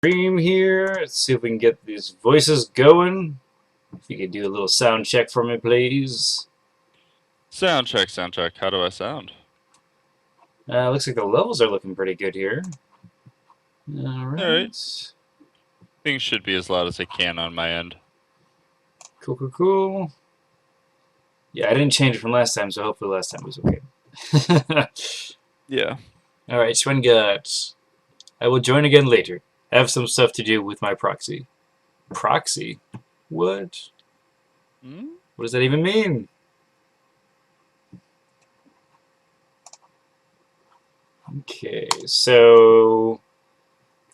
Stream here. Let's see if we can get these voices going. If you could do a little sound check for me, please. Sound check, sound check. How do I sound? Looks like the levels are looking pretty good here. Alright. Alright. Things should be as loud as they can on my end. Cool, cool, cool. Yeah, I didn't change it from last time, so hopefully last time was okay. Yeah. Alright, Schwengat. I will join again later. I have some stuff to do with my proxy. Proxy? What? Hmm? What does that even mean? Okay, so...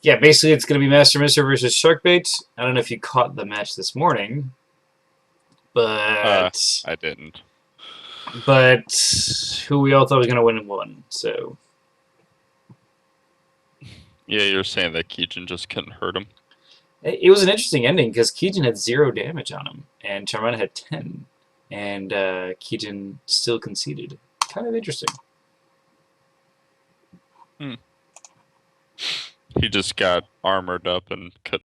Yeah, basically it's going to be MasterMystery versus Sharkbait. I don't know if you caught the match this morning, but I didn't. who we all thought was going to win won. So Yeah, you're saying that Keijin just couldn't hurt him. it was an interesting ending because Keijin had 0 damage on him, and Charmana had 10, and Keijin still conceded. Kind of interesting. Hmm. He just got armored up and cut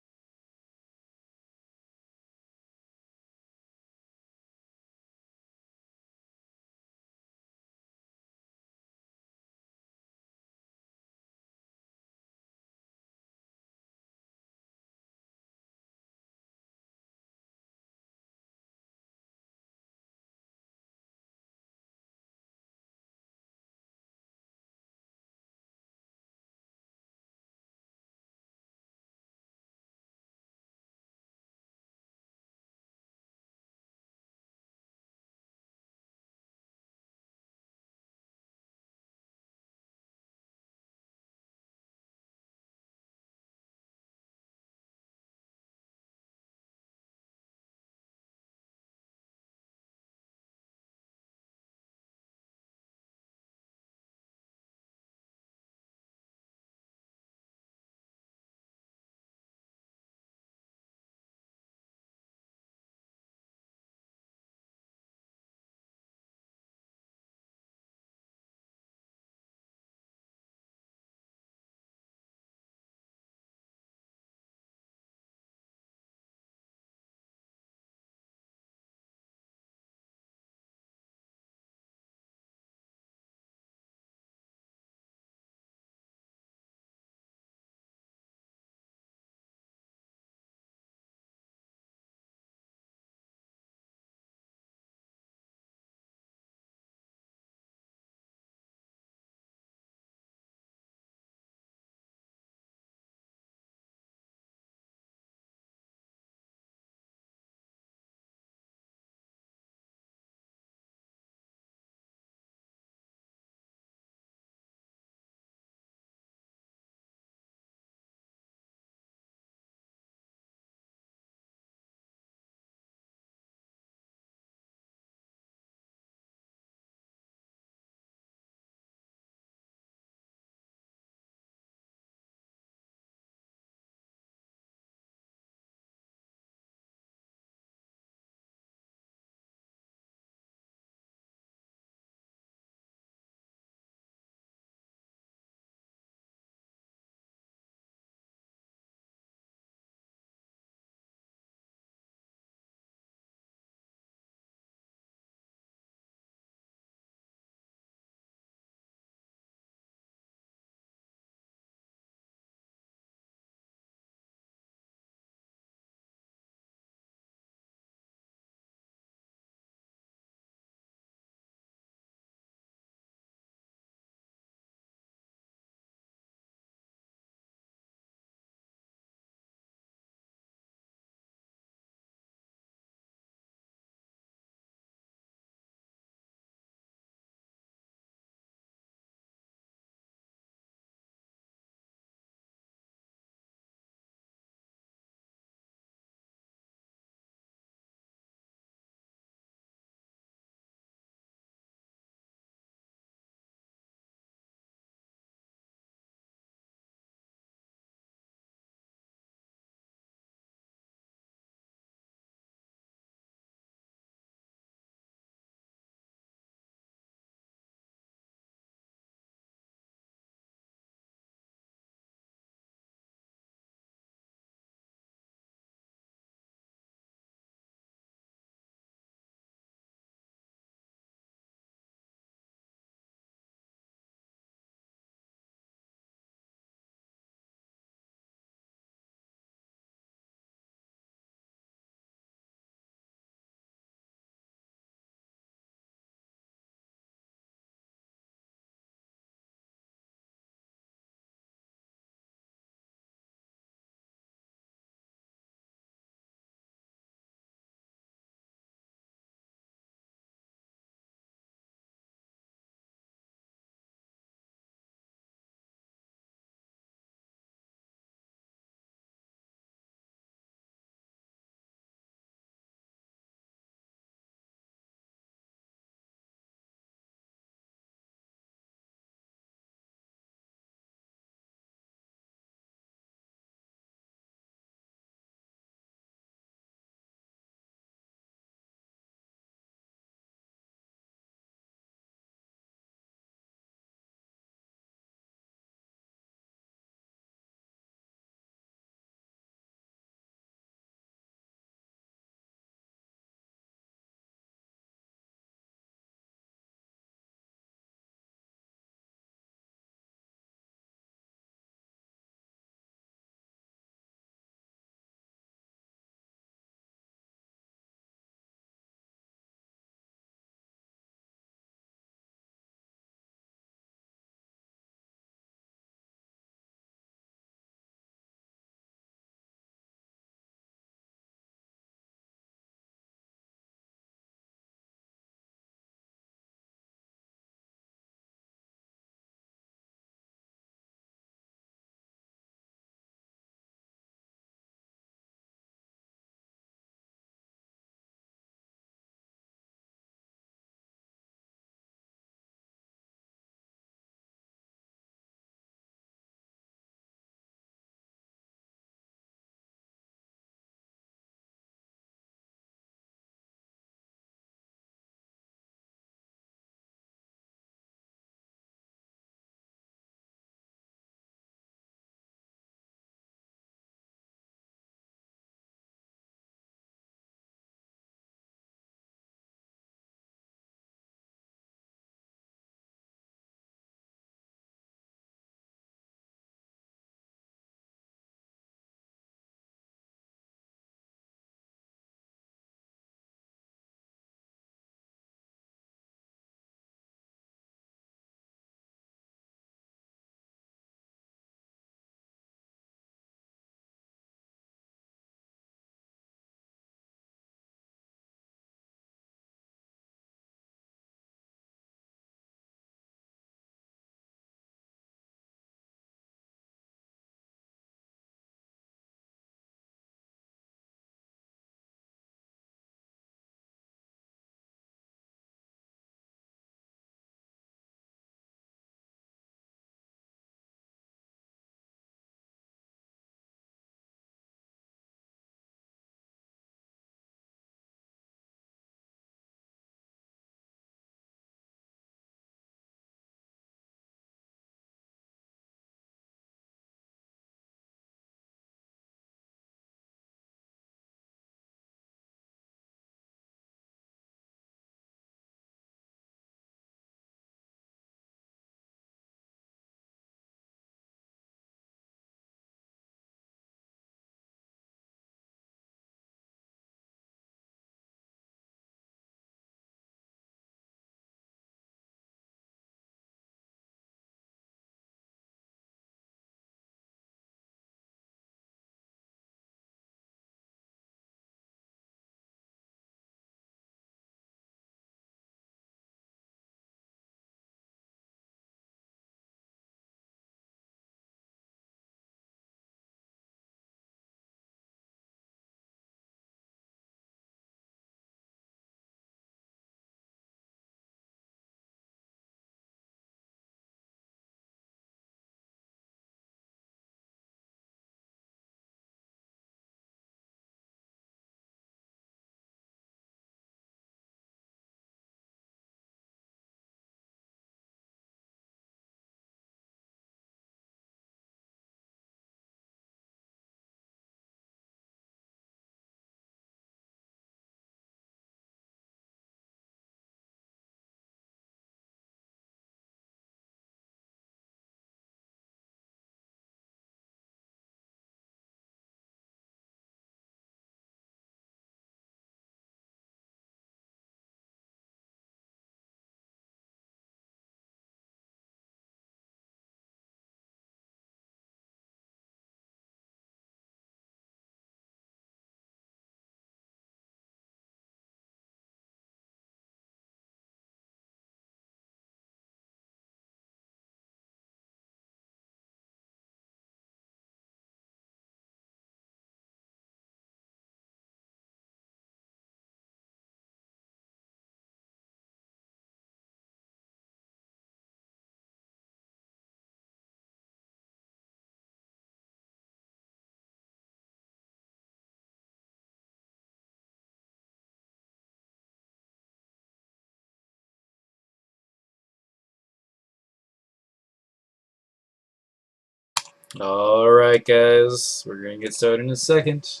Alright, guys. We're going to get started in a second.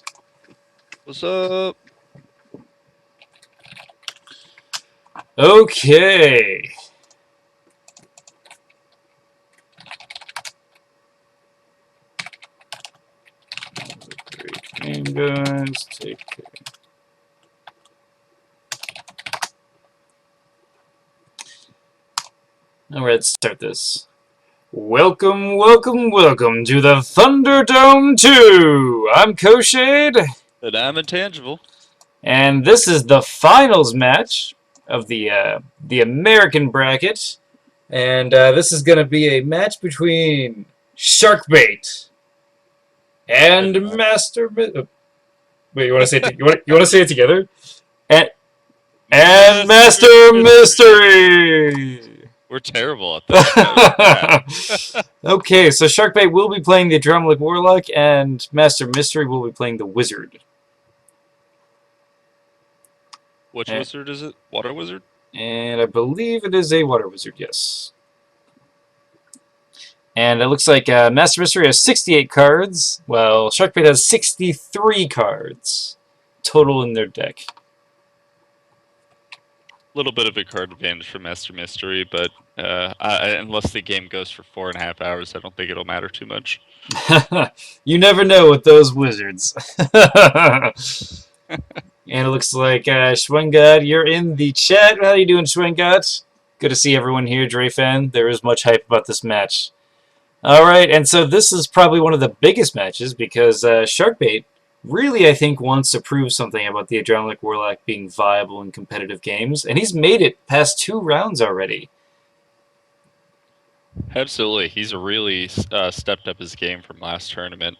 What's up? Okay. Great game, guys. Take care. Alright, let's start this. Welcome, welcome, welcome to the Thunderdome II! I'm Koshade, And I'm intangible. and this is the finals match of the American bracket. And this is going to be a match between Sharkbait and Master... Wait, you want to say it? You want to say it together? And Master Mystery. We're terrible at that. Okay, so Sharkbait will be playing the Adrenaline Warlock, and Master Mystery will be playing the Wizard. Which wizard is it? Water wizard? And I believe it is a Water Wizard, yes. And it looks like Master Mystery has 68 cards, while Sharkbait has 63 cards total in their deck. Little bit of a card advantage for Master Mystery, but unless the game goes for 4.5 hours, I don't think it'll matter too much. You never know with those wizards. And it looks like Schwengard, you're in the chat. How are you doing, Schwengard? Good to see everyone here, Dre fan. There is much hype about this match. Alright, and so this is probably one of the biggest matches because Sharkbait really, I think, wants to prove something about the Adrenaline Warlock being viable in competitive games, and he's made it past 2 rounds already. Absolutely, he's really stepped up his game from last tournament.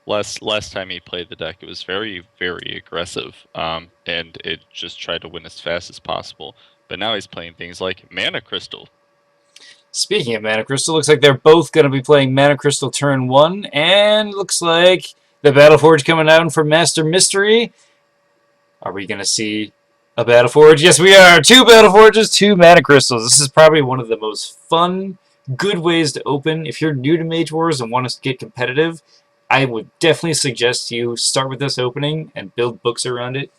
Last time he played the deck, it was very, very aggressive, and it just tried to win as fast as possible. But now he's playing things like Mana Crystal. Speaking of Mana Crystal, looks like they're both going to be playing Mana Crystal turn 1, and looks like the Battleforge coming out for Master Mystery. Are we going to see a Battleforge? Yes, we are! 2 Battleforges, 2 Mana Crystals. This is probably one of the most fun, good ways to open. If you're new to Mage Wars and want to get competitive, I would definitely suggest you start with this opening and build books around it,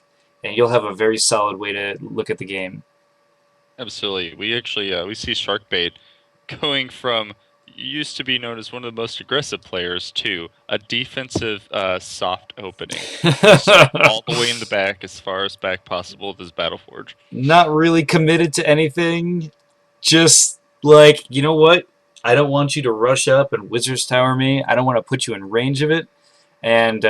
and you'll have a very solid way to look at the game. Absolutely, we actually we see Sharkbait going from used to be known as one of the most aggressive players to a defensive soft opening. Start all the way in the back, as far as back possible with his Battleforge. Not really committed to anything. Just like, you know what? I don't want you to rush up and Wizard's Tower me. I don't want to put you in range of it. And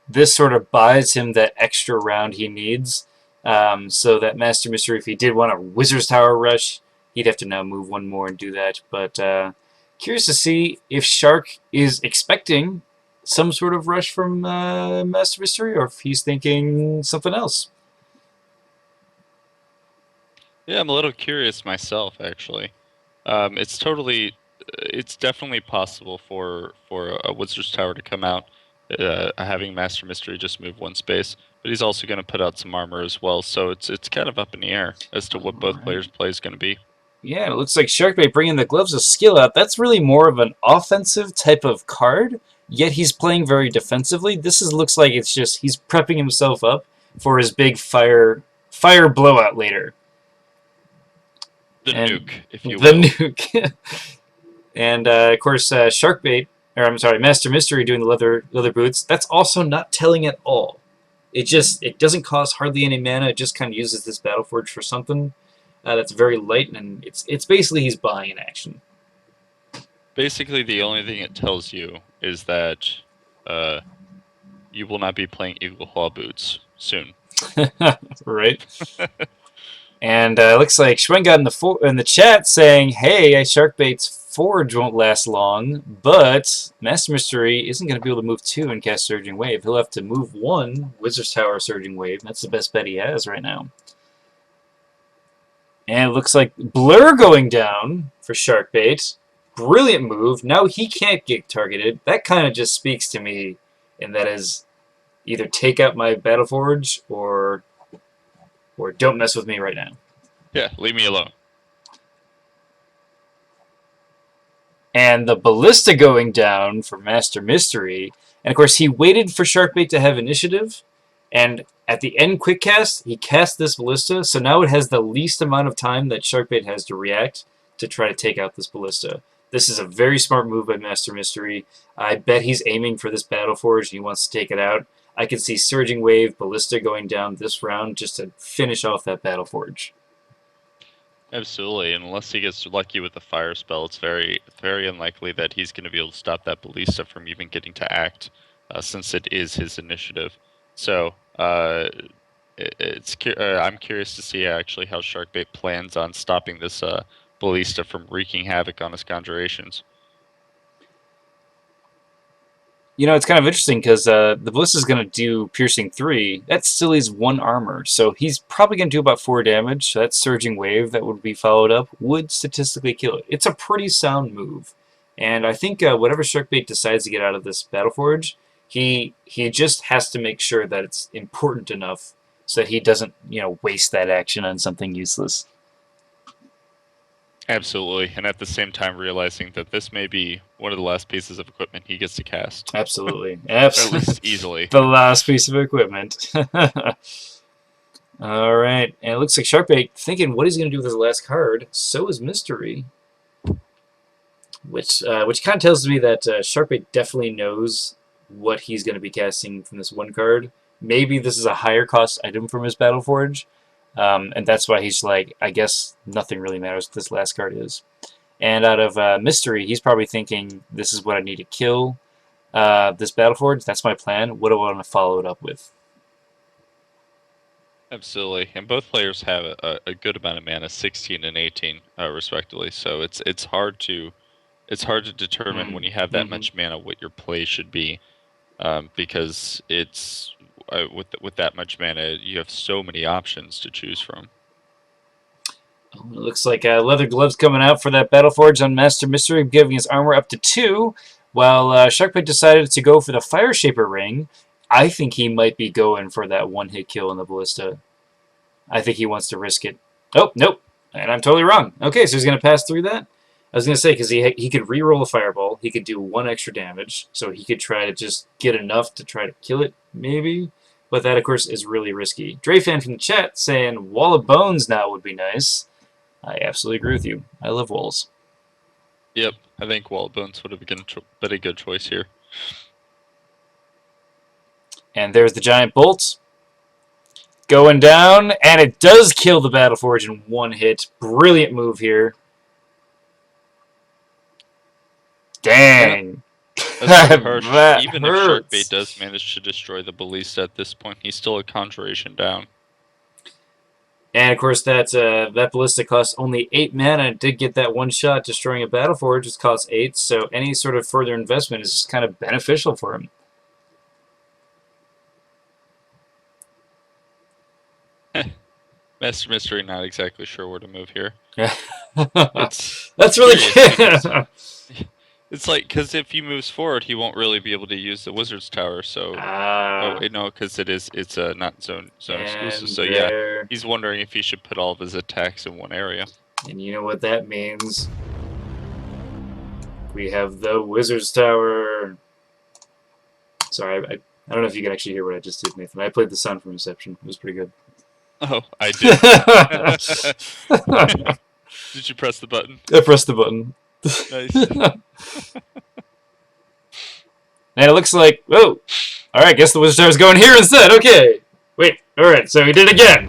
this sort of buys him that extra round he needs. So that Master Mystery, if he did want a Wizard's Tower rush, he'd have to now move one more and do that. But curious to see if Shark is expecting some sort of rush from Master Mystery, or if he's thinking something else. Yeah, I'm a little curious myself, actually. It's definitely possible for a Wizard's Tower to come out, having Master Mystery just move 1 space, but he's also going to put out some armor as well, so it's kind of up in the air as to what both players' play is going to be. Yeah, it looks like Sharkbait bringing the Gloves of Skill out. That's really more of an offensive type of card, yet he's playing very defensively. This looks like it's just he's prepping himself up for his big fire blowout later. The nuke, if you will. The nuke. And of course, Sharkbait, or I'm sorry, Master Mystery doing the leather boots. That's also not telling at all. It doesn't cost hardly any mana. It just kind of uses this Battleforge for something that's very light, and it's basically he's buying an action. Basically, the only thing it tells you is that you will not be playing Eagle Claw boots soon. Right. And looks like Schwen got in the chat saying, "Hey, Sharkbait's Forge won't last long, but Master Mystery isn't going to be able to move 2 and cast Surging Wave. He'll have to move 1 Wizard's Tower Surging Wave. That's the best bet he has right now." And it looks like Blur going down for Sharkbait. Brilliant move. Now he can't get targeted. That kind of just speaks to me, and that is either take out my Battleforge or don't mess with me right now. Yeah, leave me alone. And the ballista going down for Master Mystery. And of course, he waited for Sharkbait to have initiative. And at the end quick cast, he cast this ballista. So now it has the least amount of time that Sharkbait has to react to try to take out this ballista. This is a very smart move by Master Mystery. I bet he's aiming for this Battleforge and he wants to take it out. I can see Surging Wave, Ballista going down this round just to finish off that Battleforge. Absolutely, and unless he gets lucky with the fire spell, it's very, very unlikely that he's going to be able to stop that ballista from even getting to act, since it is his initiative. So, I'm curious to see actually how Sharkbait plans on stopping this ballista from wreaking havoc on his conjurations. You know, it's kind of interesting because the Ballista is going to do Piercing 3. That still is 1 armor, so he's probably going to do about 4 damage. So that Surging Wave that would be followed up would statistically kill it. It's a pretty sound move. And I think whatever Sharkbait decides to get out of this Battleforge, he just has to make sure that it's important enough so that he doesn't, waste that action on something useless. Absolutely, and at the same time realizing that this may be one of the last pieces of equipment he gets to cast. Absolutely. At least easily. The last piece of equipment. Alright, and it looks like Sharkbait thinking what he's going to do with his last card. So is Mystery. Which kind of tells me that Sharkbait definitely knows what he's going to be casting from this one card. Maybe this is a higher cost item from his Battleforge. And that's why he's like, I guess nothing really matters what this last card is. And out of Mystery, he's probably thinking, this is what I need to kill this Battleforge. That's my plan. What do I want to follow it up with? Absolutely, and both players have a good amount of mana, 16 and 18, respectively. So it's hard to determine when you have that much mana what your play should be, because it's with that much mana you have so many options to choose from. Oh, it looks like Leather Gloves coming out for that Battleforge on Master Mystery, giving his armor up to 2, while Sharkbait decided to go for the Fire Shaper Ring. I think he might be going for that one-hit kill in the Ballista. I think he wants to risk it. Oh, nope. And I'm totally wrong. Okay, so he's going to pass through that? I was going to say, because he could re-roll a Fireball. He could do 1 extra damage. So he could try to just get enough to try to kill it, maybe. But that, of course, is really risky. Drayfan from the chat saying Wall of Bones now would be nice. I absolutely agree with you. I love walls. Yep, I think Wall of Bones would have been a good choice here. And there's the Giant Bolt. Going down, and it does kill the Battleforge in 1 hit. Brilliant move here. Dang. That's harsh. That Even hurts. if Sharkbait does manage to destroy the Ballista at this point, he's still a Conjuration down. And of course, that Ballista costs only 8 mana. It did get that 1 shot destroying a Battleforge, which costs 8. So any sort of further investment is just kind of beneficial for him. Master Mystery, not exactly sure where to move here. That's really good. It's like, because if he moves forward, he won't really be able to use the Wizard's Tower. So, oh wait, no, because it's not zone exclusive. So yeah, he's wondering if he should put all of his attacks in one area. And you know what that means? We have the Wizard's Tower. Sorry, I don't know if you can actually hear what I just did, Nathan. I played the sound from Inception. It was pretty good. Oh, I did. Did you press the button? I pressed the button. Nice. And it looks like, whoa! Alright, guess the Wizard Tower's going here instead. Okay. Wait, alright, so he did it again.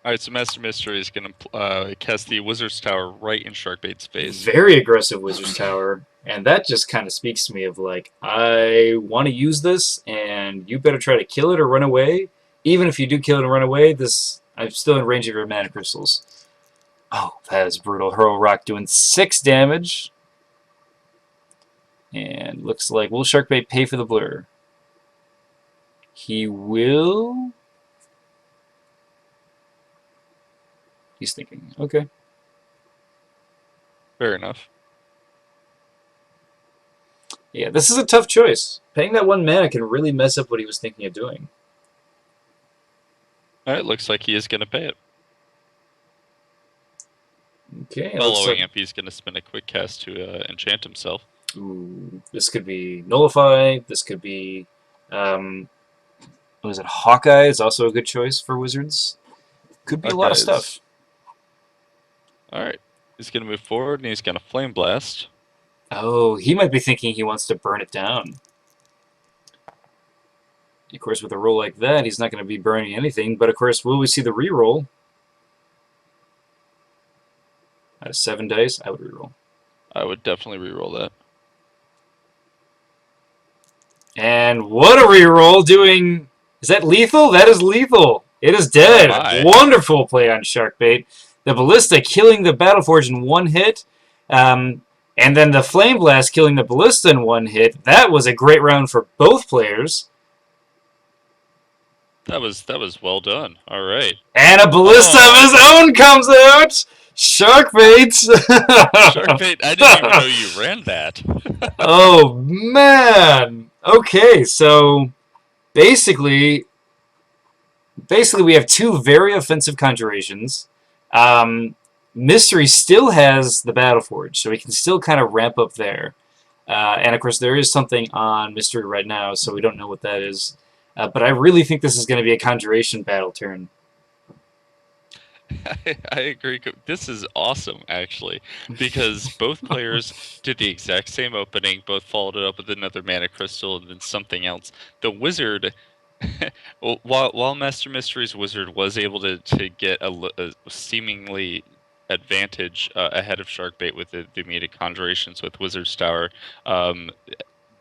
Alright, so Master Mystery is going to cast the Wizard's Tower right in Sharkbait's face. Very aggressive Wizard's Tower. And that just kind of speaks to me of like, I want to use this, and you better try to kill it or run away. Even if you do kill it and run away, I'm still in range of your mana crystals. Oh, that is brutal. Hurl Rock doing 6 damage. And looks like, will Sharkbait pay for the blur? He will. He's thinking, okay. Fair enough. Yeah, this is a tough choice. Paying that 1 mana can really mess up what he was thinking of doing. Alright, looks like he is going to pay it. Okay, it looks like Following up, he's going to spend a quick cast to enchant himself. ooh, this could be Nullify. This could be, um, what is it? Hawkeye is also a good choice for wizards. Could be a lot of Okay, stuff. all right. He's going to move forward and he's going to Flame Blast. Oh, he might be thinking he wants to burn it down. Of course, with a roll like that, he's not going to be burning anything. But of course, will we see the reroll? Out of 7 dice, I would reroll. I would definitely reroll that. And what a reroll! Doing is that lethal? That is lethal. It is Oh dead. my. Wonderful play on Sharkbait. The ballista killing the Battleforge in 1 hit. And then the Flame Blast killing the ballista in 1 hit. That was a great round for both players. That was well done. All right. And a ballista of his own comes out. Sharkbait. Sharkbait, I didn't even know you ran that. Oh man. Okay, so basically we have 2 very offensive conjurations. Mystery still has the Battleforge, so we can still kind of ramp up there. And of course, there is something on Mystery right now, so we don't know what that is. But I really think this is going to be a conjuration battle turn. I agree. This is awesome, actually, because both players did the exact same opening, both followed it up with another mana crystal and then something else. The wizard, while Master Mystery's wizard was able to get a seemingly advantage ahead of Sharkbait with the immediate conjurations with Wizard's Tower, um,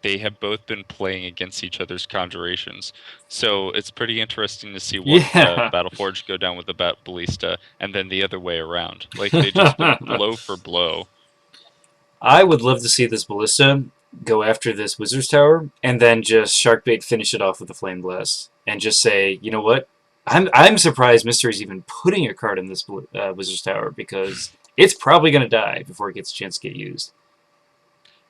they have both been playing against each other's conjurations. So it's pretty interesting to see one Yeah. Battleforge go down with the Ballista and then the other way around. Like they just went blow for blow. I would love to see this ballista go after this Wizard's Tower and then just Sharkbait finish it off with a Flame Blast and just say, you know what? I'm surprised Mystery's even putting a card in this Wizard's Tower because it's probably going to die before it gets a chance to get used.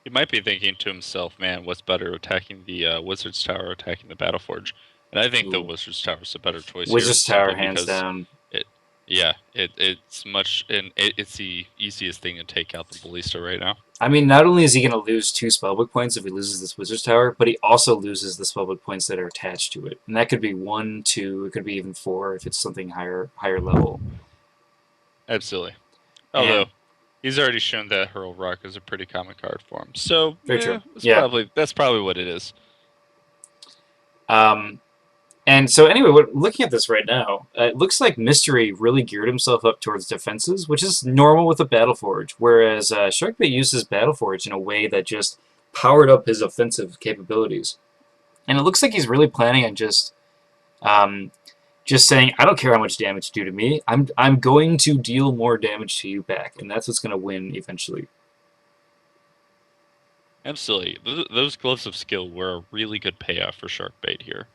He might be thinking to himself, man, what's better, attacking the Wizard's Tower or attacking the Battleforge? And I think the Ooh. Wizard's Tower is a better choice here, Wizard's Tower, simply hands because down. it's much, and it's the easiest thing to take out the Ballista right now. I mean, not only is he going to lose 2 spellbook points if he loses this Wizard's Tower, but he also loses the spellbook points that are attached to it. And that could be 1, 2, it could be even 4 if it's something higher level. Absolutely. And Although he's already shown that Hurl Rock is a pretty common card for him, so very true. Yeah. that's probably what it is. And so anyway, looking at this right now, it looks like Mystery really geared himself up towards defenses, which is normal with a Battleforge, whereas Sharkbait uses Battleforge in a way that just powered up his offensive capabilities. And it looks like he's really planning on just saying, I don't care how much damage you do to me, I'm going to deal more damage to you back, and that's what's going to win eventually. Absolutely. Those gloves of skill were a really good payoff for Sharkbait here.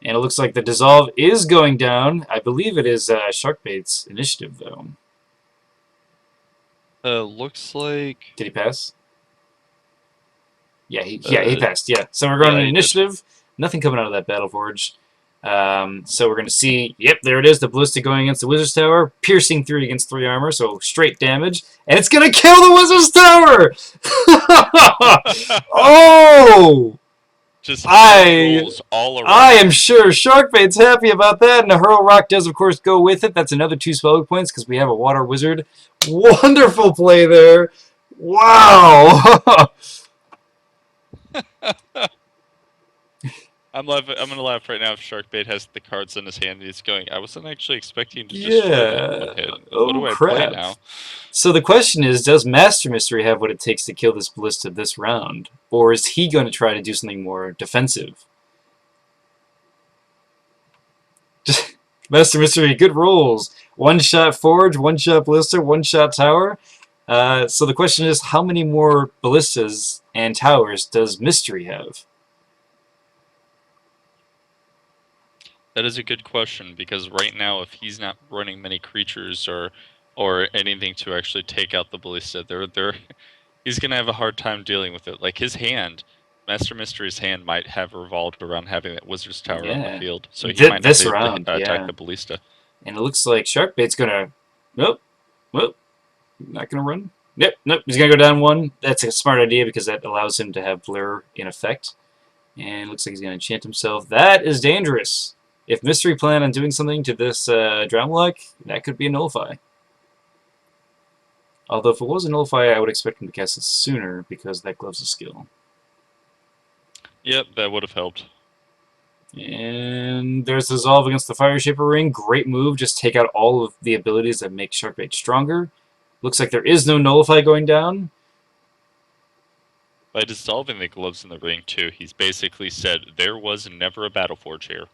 And it looks like the dissolve is going down. I believe it is Sharkbait's initiative, though. Looks like... Did he pass? Yeah, he passed. Yeah, so we're going to initiative. Did. Nothing coming out of that Battleforge. So we're going to see, yep, there it is, the Ballista going against the Wizard's Tower, piercing 3 against 3 armor, so straight damage, and it's going to kill the Wizard's Tower! Oh! Just rolls all around. I am sure Sharkbait's happy about that, and the Hurl Rock does, of course, go with it. That's another 2 spell points because we have a Water Wizard. Wonderful play there. Wow! I'm gonna laugh right now if Sharkbait has the cards in his hand and he's going, I wasn't actually expecting to destroy that one hit. What do I play now? So the question is, does Master Mystery have what it takes to kill this Ballista this round? Or is he going to try to do something more defensive? Master Mystery, good rolls. 1-shot Forge, 1-shot Ballista, 1-shot Tower. So the question is, how many more Ballistas and Towers does Mystery have? That is a good question, because right now, if he's not running many creatures or anything to actually take out the Ballista, he's gonna have a hard time dealing with it. Like his hand Master Mystery's hand might have revolved around having that Wizard's Tower on the Yeah. field, so he might not This be able to round, attack yeah. the Ballista. And it looks like Sharkbait's gonna... Nope. Nope. Not gonna run. Yep. Nope. He's gonna go down one. That's a smart idea because that allows him to have Blur in effect. And looks like he's gonna enchant himself. That is dangerous. If Mystery plan on doing something to this Drown Luck, that could be a Nullify. Although if it was a Nullify, I would expect him to cast it sooner because that gloves a skill. Yep, that would have helped. And there's Dissolve against the Fire Shaper Ring. Great move. Just take out all of the abilities that make Sharkbait stronger. Looks like there is no Nullify going down. By dissolving the gloves in the ring, too, he's basically said there was never a Battleforge here.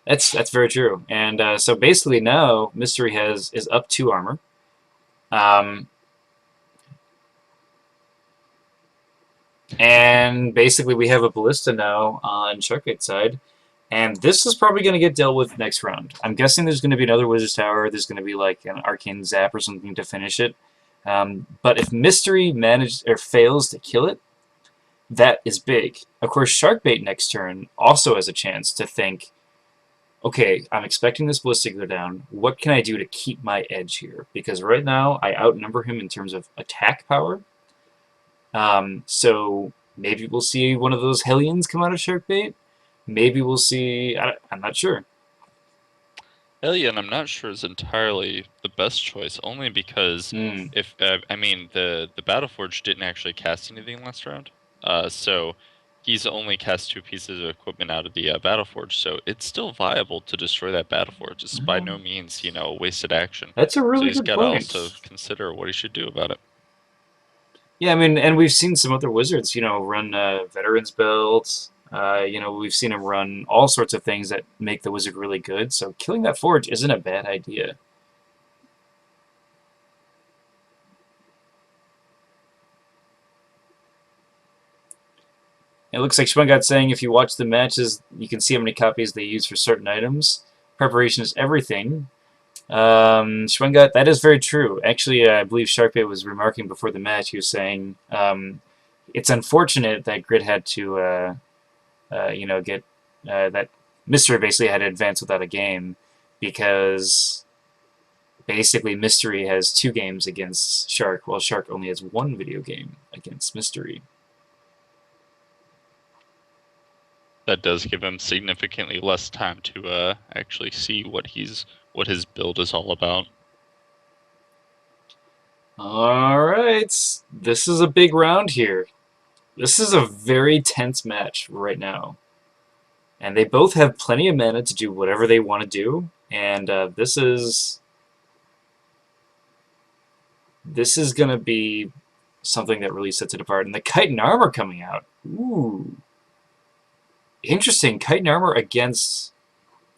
That's very true. And so basically now Mystery is up 2 armor. And basically we have a Ballista now on Sharkbait's side. And this is probably going to get dealt with next round. I'm guessing there's going to be another Wizard's Tower. There's going to be like an Arcane Zap or something to finish it. But if Mystery manages or fails to kill it, that is big. Of course, Sharkbait next turn also has a chance to think, okay, I'm expecting this Ballista to go down. What can I do to keep my edge here? Because right now I outnumber him in terms of attack power. So maybe we'll see one of those Hellions come out of Sharkbait. Maybe we'll see... I'm not sure. Hellion, I'm not sure is entirely the best choice, only because if I mean the Battleforge didn't actually cast anything last round, so he's only cast 2 pieces of equipment out of the Battleforge, so it's still viable to destroy that Battleforge. It's by no means, a wasted action. That's a So really he's good got to point. also consider what he should do about it. Yeah, I mean, and we've seen some other wizards, run Veterans builds. We've seen him run all sorts of things that make the wizard really good. So killing that forge isn't a bad idea. It looks like Schwungot's saying if you watch the matches, you can see how many copies they use for certain items. Preparation is everything. Schwungot, that is very true. Actually, I believe Sharkbait was remarking before the match, he was saying it's unfortunate that Grid had to, get that Mystery basically had to advance without a game because basically Mystery has 2 games against Shark, while Shark only has 1 video game against Mystery. That does give him significantly less time to actually see what his build is all about. Alright, this is a big round here. This is a very tense match right now. And they both have plenty of mana to do whatever they want to do. And this is going to be something that really sets it apart. And the Kite and Armor coming out. Ooh. Interesting. Kite and Armor against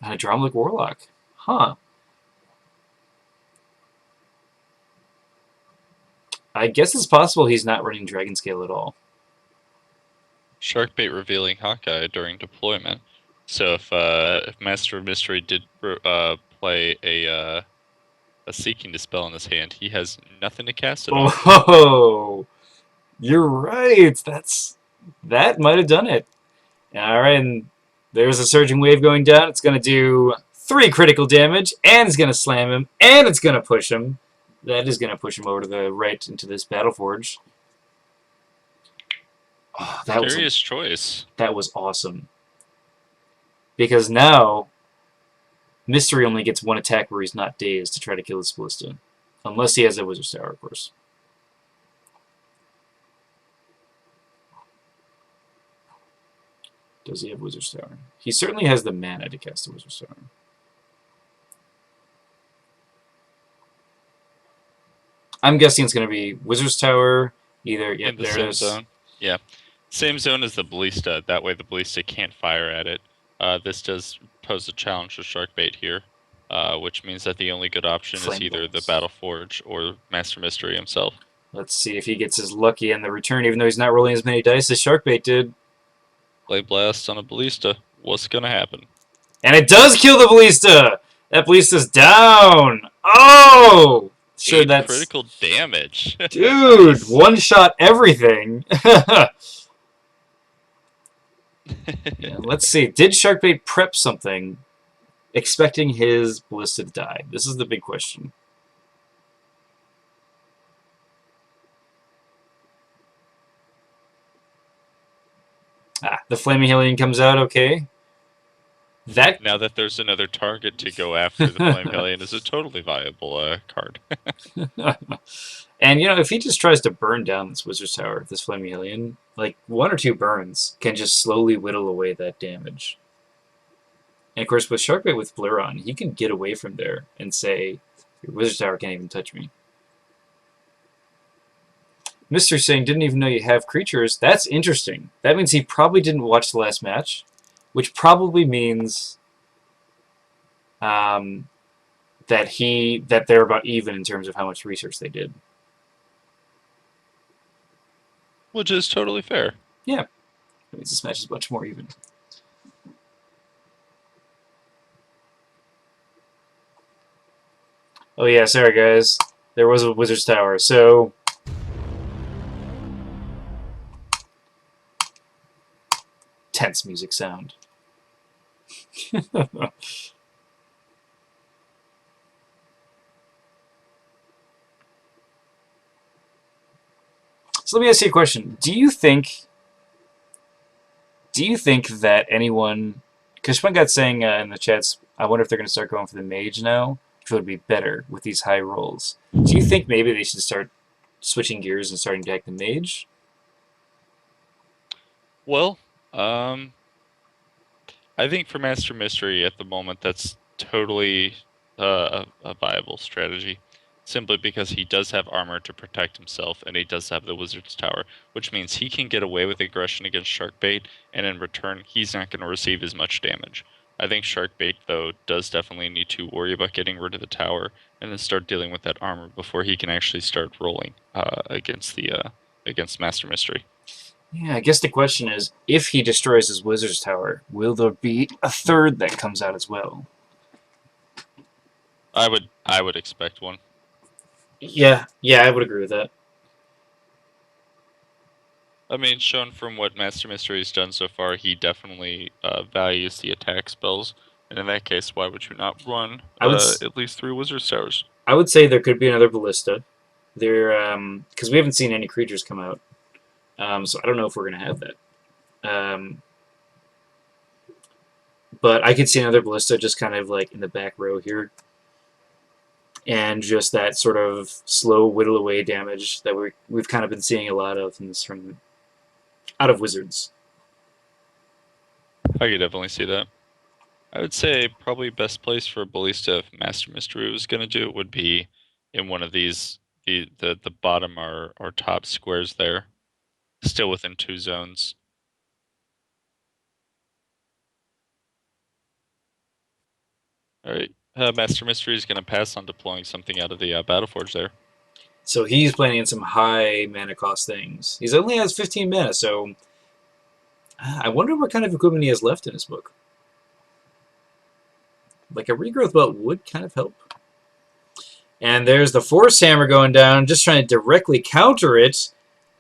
Dromlick Warlock. Huh. I guess it's possible he's not running Dragon Scale at all. Sharkbait revealing Hawkeye during deployment. So if Master of Mystery did play a Seeking Dispel in his hand, he has nothing to cast it on. Oh, you're right. That might have done it. All right, and there's a Surging Wave going down. It's going to do 3 critical damage, and it's going to slam him, and it's going to push him. That is going to push him over to the right into this Battleforge. Oh, Curious choice. That was awesome. Because now, Mystery only gets 1 attack where he's not dazed to try to kill this Ballista. Unless he has a Wizard's Tower, of course. Does he have Wizard's Tower? He certainly has the mana to cast a Wizard's Tower. I'm guessing it's going to be Wizard's Tower, either... Yep, in the same zone. Yeah. Same zone as the Ballista. That way the Ballista can't fire at it. This does pose a challenge to Sharkbait here, which means that the only good option is either the Battleforge or Master Mystery himself. Let's see if he gets his lucky in the return, even though he's not rolling as many dice as Sharkbait did. Blade Blast on a Ballista. What's going to happen? And it does kill the Ballista! That Ballista's down! Oh! Sure, that's critical damage. Dude, nice. One-shot everything. Yeah, let's see. Did Sharkbait prep something expecting his ballista to die? This is the big question. Ah, the Flaming Hellion comes out, okay. That Now that there's another target to go after, the Flame Hellion is a totally viable card. and if he just tries to burn down this Wizard's Tower, this Flaming Hellion, like 1 or 2 burns can just slowly whittle away that damage. And of course, with Sharkbait with Blur on, he can get away from there and say, your Wizard's Tower can't even touch me. Mr. saying, didn't even know you have creatures. That's interesting. That means he probably didn't watch the last match, which probably means that they're about even in terms of how much research they did. Which is totally fair. Yeah. That means this match is much more even. Oh yeah, sorry guys. There was a Wizard's Tower, so tense music sound. So let me ask you a question. Do you think that anyone, because Schwengot's saying in the chats, I wonder if they're going to start going for the mage now, which would be better with these high rolls. Do you think maybe they should start switching gears and starting to attack the mage? Well, I think for Master Mystery at the moment, that's totally a viable strategy. Simply because he does have armor to protect himself, and he does have the Wizard's Tower, which means he can get away with aggression against Sharkbait, and in return, he's not going to receive as much damage. I think Sharkbait, though, does definitely need to worry about getting rid of the tower, and then start dealing with that armor before he can actually start rolling against Master Mystery. Yeah, I guess the question is, if he destroys his Wizard's Tower, will there be a third that comes out as well? I would expect one. Yeah, I would agree with that. I mean, shown from what Master Mystery has done so far, he definitely values the attack spells. And in that case, why would you not run I would at least 3 Wizard's Towers? I would say there could be another ballista. There, because we haven't seen any creatures come out, so I don't know if we're gonna have that. But I could see another ballista just kind of like in the back row here, and just that sort of slow whittle away damage that we've kind of been seeing a lot of in this tournament out of wizards. I could definitely see that. I would say probably best place for a ballista if Master Mystery was going to do it would be in one of these, the bottom or top squares there, still within 2 zones. All right. Master Mystery is going to pass on deploying something out of the Battleforge there. So he's playing in some high mana cost things. He only has 15 mana, so I wonder what kind of equipment he has left in his book. Like a regrowth belt would kind of help. And there's the Force Hammer going down, just trying to directly counter it.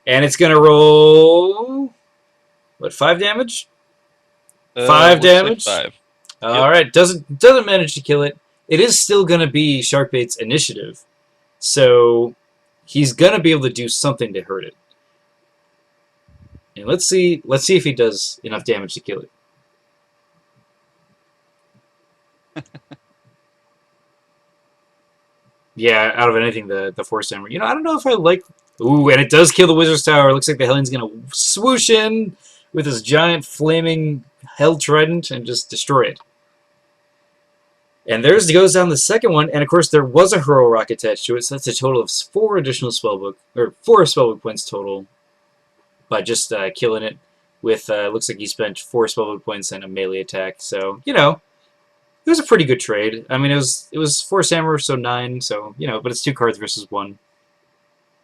And it's going to roll, what, 5 damage? 5 damage? Like 5. All right, doesn't manage to kill it. It is still going to be Sharkbait's initiative. So he's going to be able to do something to hurt it. And let's see if he does enough damage to kill it. Yeah, out of anything, the Force Hammer. I don't know if I like... Ooh, and it does kill the Wizard's Tower. It looks like the Hellion's going to swoosh in with his giant flaming Hell Trident and just destroy it. And there's goes down the second one, and of course there was a Hurl Rock attached to it, so that's a total of 4 additional spellbook, or 4 spellbook points total by just killing it with, looks like he spent 4 spellbook points and a melee attack, so, it was a pretty good trade. I mean, it was 4 Hammer, so 9, so, but it's 2 cards versus 1.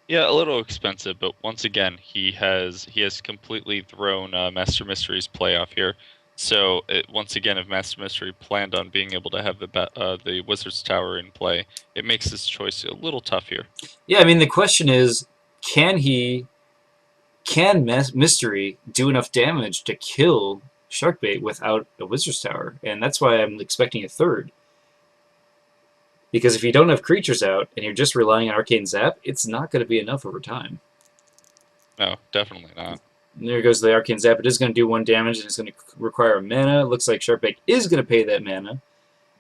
Yeah, a little expensive, but once again, he has completely thrown Master Mystery's play off here. So once again, if Master Mystery planned on being able to have the Wizard's Tower in play, it makes this choice a little tough here. Yeah, I mean the question is, can Mystery do enough damage to kill Sharkbait without a Wizard's Tower, and that's why I'm expecting a third. Because if you don't have creatures out and you're just relying on Arcane Zap, it's not going to be enough over time. No, definitely not. And there goes the Arcane Zap. It is going to do 1 damage and it's going to require a mana. Looks like Sharkbait is going to pay that mana.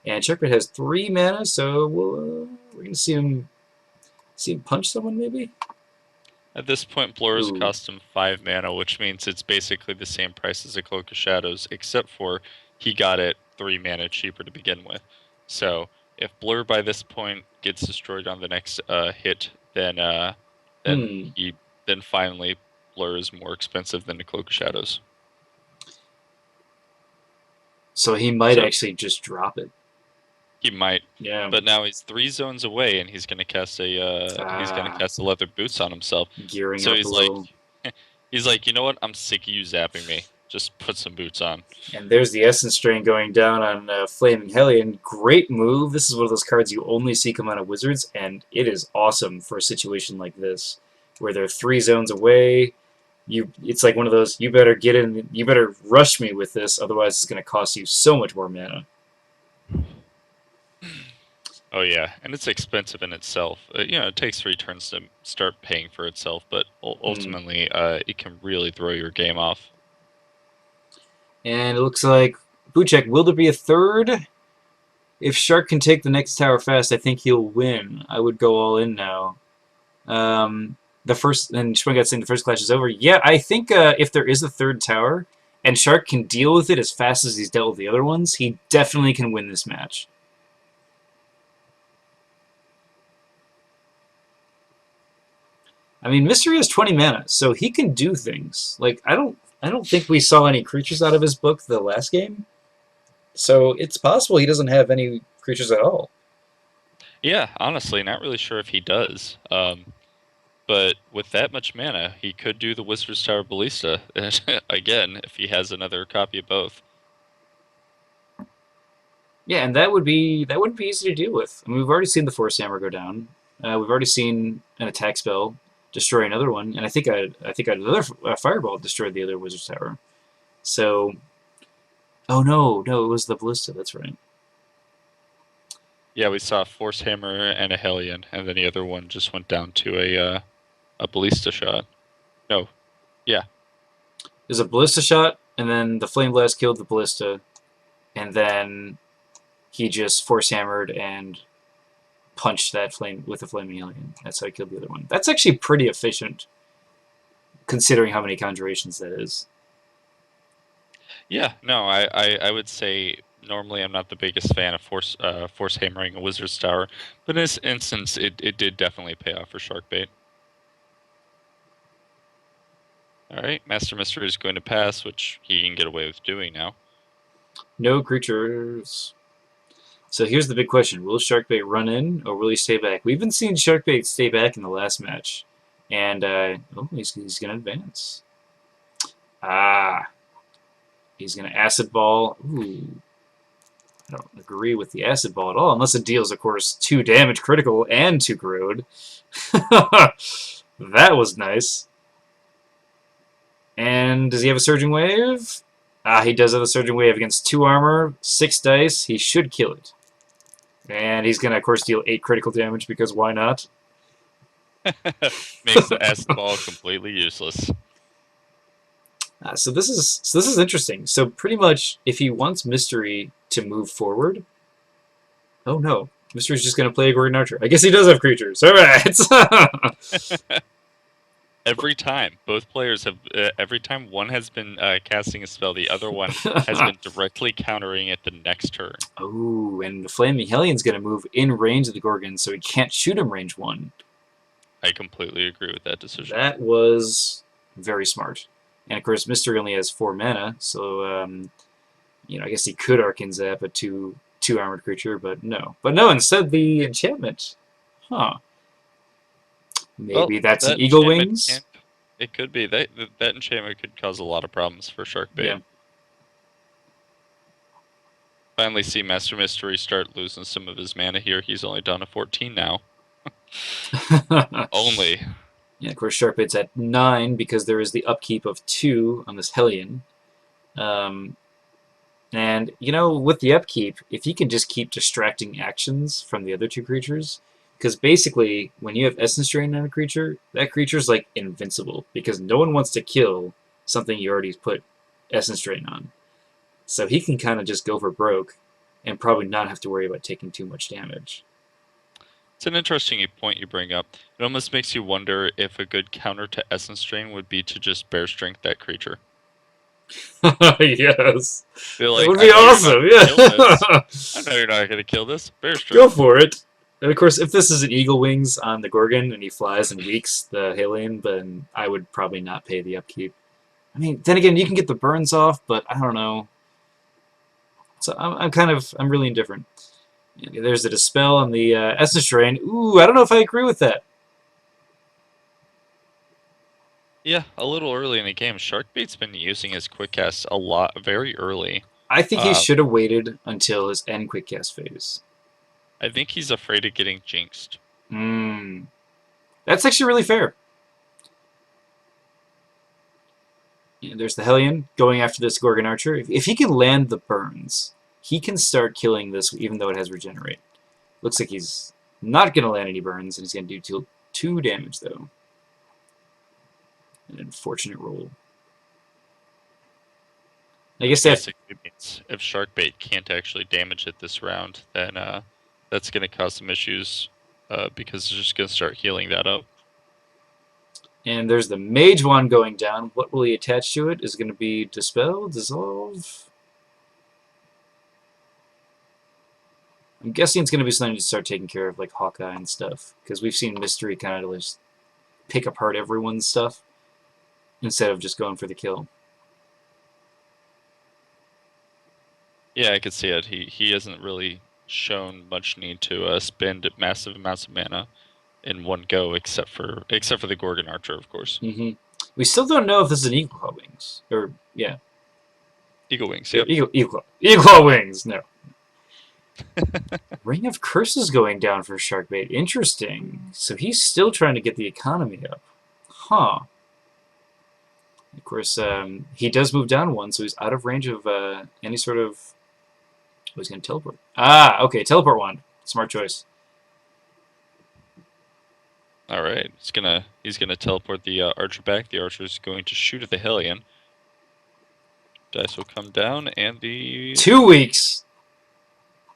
And Sharkbait has 3 mana, so we're going to see him punch someone, maybe? At this point, Blur's Ooh. cost him 5 mana, which means it's basically the same price as a Cloak of Shadows, except for he got it 3 mana cheaper to begin with. So if Blur by this point gets destroyed on the next hit, then finally Blur is more expensive than the Cloak of Shadows. So he might actually just drop it. He might. Yeah. But now he's 3 zones away, and he's gonna cast a leather boots on himself. Gearing So up he's a like, little. he's like, you know what? I'm sick of you zapping me. Just put some boots on. And there's the Essence Strain going down on Flaming Hellion. Great move. This is one of those cards you only see come out of Wizards, and it is awesome for a situation like this, where they're 3 zones away. It's like one of those, you better get in, you better rush me with this, otherwise it's going to cost you so much more mana. Oh yeah, and it's expensive in itself. It takes 3 turns to start paying for itself, but ultimately, it can really throw your game off. And it looks like Buchek, will there be a third? If Shark can take the next tower fast, I think he'll win. I would go all in now. The first, and Schwingat saying the first clash is over. Yeah, I think if there is a third tower, and Shark can deal with it as fast as he's dealt with the other ones, he definitely can win this match. I mean, Mystery has 20 mana, so he can do things. Like, I don't think we saw any creatures out of his book the last game. So it's possible he doesn't have any creatures at all. Yeah, honestly, not really sure if he does. But with that much mana, he could do the Wizard's Tower Ballista again if he has another copy of both. Yeah, and that wouldn't be easy to deal with. I mean, we've already seen the Force Hammer go down. We've already seen an attack spell destroy another one, and I think another Fireball destroyed the other Wizard's Tower. So, oh no, it was the Ballista. That's right. Yeah, we saw a Force Hammer and a Hellion, and then the other one just went down to a Ballista shot. No, yeah. There's a Ballista shot, and then the Flame Blast killed the Ballista, and then he just Force Hammered and punched that flame with a Flaming Hellion. That's how he killed the other one. That's actually pretty efficient, considering how many conjurations that is. Yeah, no, I would say normally I'm not the biggest fan of force hammering a Wizard's Tower, but in this instance, it did definitely pay off for Sharkbait. All right, Master Mystery is going to pass, which he can get away with doing now. No creatures. So here's the big question. Will Sharkbait run in, or will he stay back? We've been seeing Sharkbait stay back in the last match. And, he's going to advance. He's going to Acid Ball. Ooh. I don't agree with the Acid Ball at all, unless it deals, of course, 2 damage critical and 2 corrode. That was nice. And does he have a Surging Wave? He does have a Surging Wave against 2 armor, 6 dice. He should kill it. And he's going to, of course, deal 8 critical damage, because why not? Makes the Acid Ball completely useless. So this is interesting. So pretty much, if he wants Mystery to move forward... Oh no, Mystery's just going to play a Gordon Archer. I guess he does have creatures. All right! Every time, both players have. Every time one has been casting a spell, the other one has been directly countering it the next turn. Oh, and the Flaming Hellion's going to move in range of the Gorgon, so he can't shoot him range 1. I completely agree with that decision. That was very smart. And of course, Mystery only has 4 mana, so I guess he could Arcane Zap a 2 armored creature, but no. But no, instead the enchantment. Huh. Maybe that's an Eagle Wings? It could be. That enchantment could cause a lot of problems for Sharkbait. Yeah. Finally see Master Mystery start losing some of his mana here. He's only down to 14 now. Only. Yeah, of course, Sharkbait's at 9 because there is the upkeep of 2 on this Hellion. Um, and, you know, with the upkeep, if he can just keep distracting actions from the other two creatures, because basically, when you have Essence Drain on a creature, that creature's like invincible, because no one wants to kill something you already put Essence Drain on. So he can kind of just go for broke and probably not have to worry about taking too much damage. It's an interesting point you bring up. It almost makes you wonder if a good counter to Essence Drain would be to just Bear Strength that creature. Yes. Be That like, would I be know you're not awesome, going to kill this. yeah. I know you're not going to kill this. Bear Go Strength. for it. And of course, if this is an eagle wings on the Gorgon and he flies and weaks the Halion, then I would probably not pay the upkeep. I mean, then again, you can get the burns off, but I don't know. So I'm really indifferent. There's the Dispel and the Essence Drain. Ooh, I don't know if I agree with that. Yeah, a little early in the game. Sharkbait's been using his quick cast a lot, very early. I think he Uh, should have waited until his end quick cast phase. I think he's afraid of getting jinxed. Hmm. That's actually really fair. Yeah, there's the Hellion going after this Gorgon Archer. If he can land the burns, he can start killing this even though it has Regenerate. Looks like he's not going to land any burns, and he's going to do two damage, though. An unfortunate roll. I That guess that... basically means if Sharkbait can't actually damage it this round, then that's going to cause some issues because it's just going to start healing that up. And there's the Mage Wand going down. What will he attach to it? Is it going to be Dispel? Dissolve? I'm guessing it's going to be something to start taking care of, like Hawkeye and stuff. Because we've seen Mystery kind of just pick apart everyone's stuff instead of just going for the kill. Yeah, I could see it. He hasn't really shown much need to spend massive amounts of mana in one go, except for the Gorgon Archer, of course. Mm-hmm. We still don't know if this is an Eagle Claw Wings. Or, yeah. Eagle Wings, yep. Eagle Claw Wings, no. Ring of Curses going down for Sharkbait. Interesting. So he's still trying to get the economy up. Huh. Of course, he does move down one, so he's out of range of any sort of... Oh, he's going to teleport. Ah, okay, teleport wand. Smart choice. All right, he's gonna teleport the Archer back. The Archer's going to shoot at the Hellion. Dice will come down, and the 2 weeks.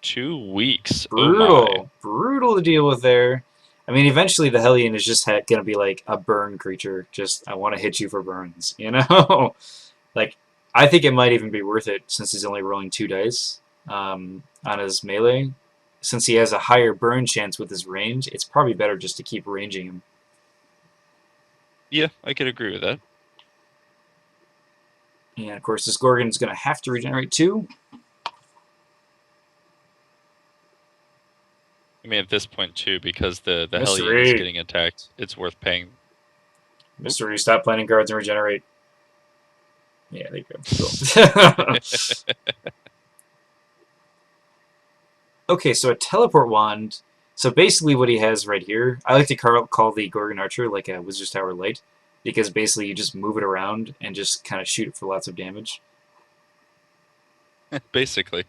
2 weeks. Oh my. Brutal. Brutal to deal with there. I mean, eventually the Hellion is just going to be like a burn creature. Just, I want to hit you for burns, you know? Like, I think it might even be worth it since he's only rolling 2 dice on his melee. Since he has a higher burn chance with his range, it's probably better just to keep ranging him. Yeah, I could agree with that. And of course, this Gorgon is going to have to regenerate too. I mean, at this point too, because the Hellion is Mystery. getting attacked, it's worth paying. Mystery, stop planning cards and regenerate. Yeah, there you go. Cool. Okay, so a teleport wand. So basically what he has right here, I like to call the Gorgon Archer like a Wizard's Tower Light, because basically you just move it around and just kind of shoot it for lots of damage. Basically.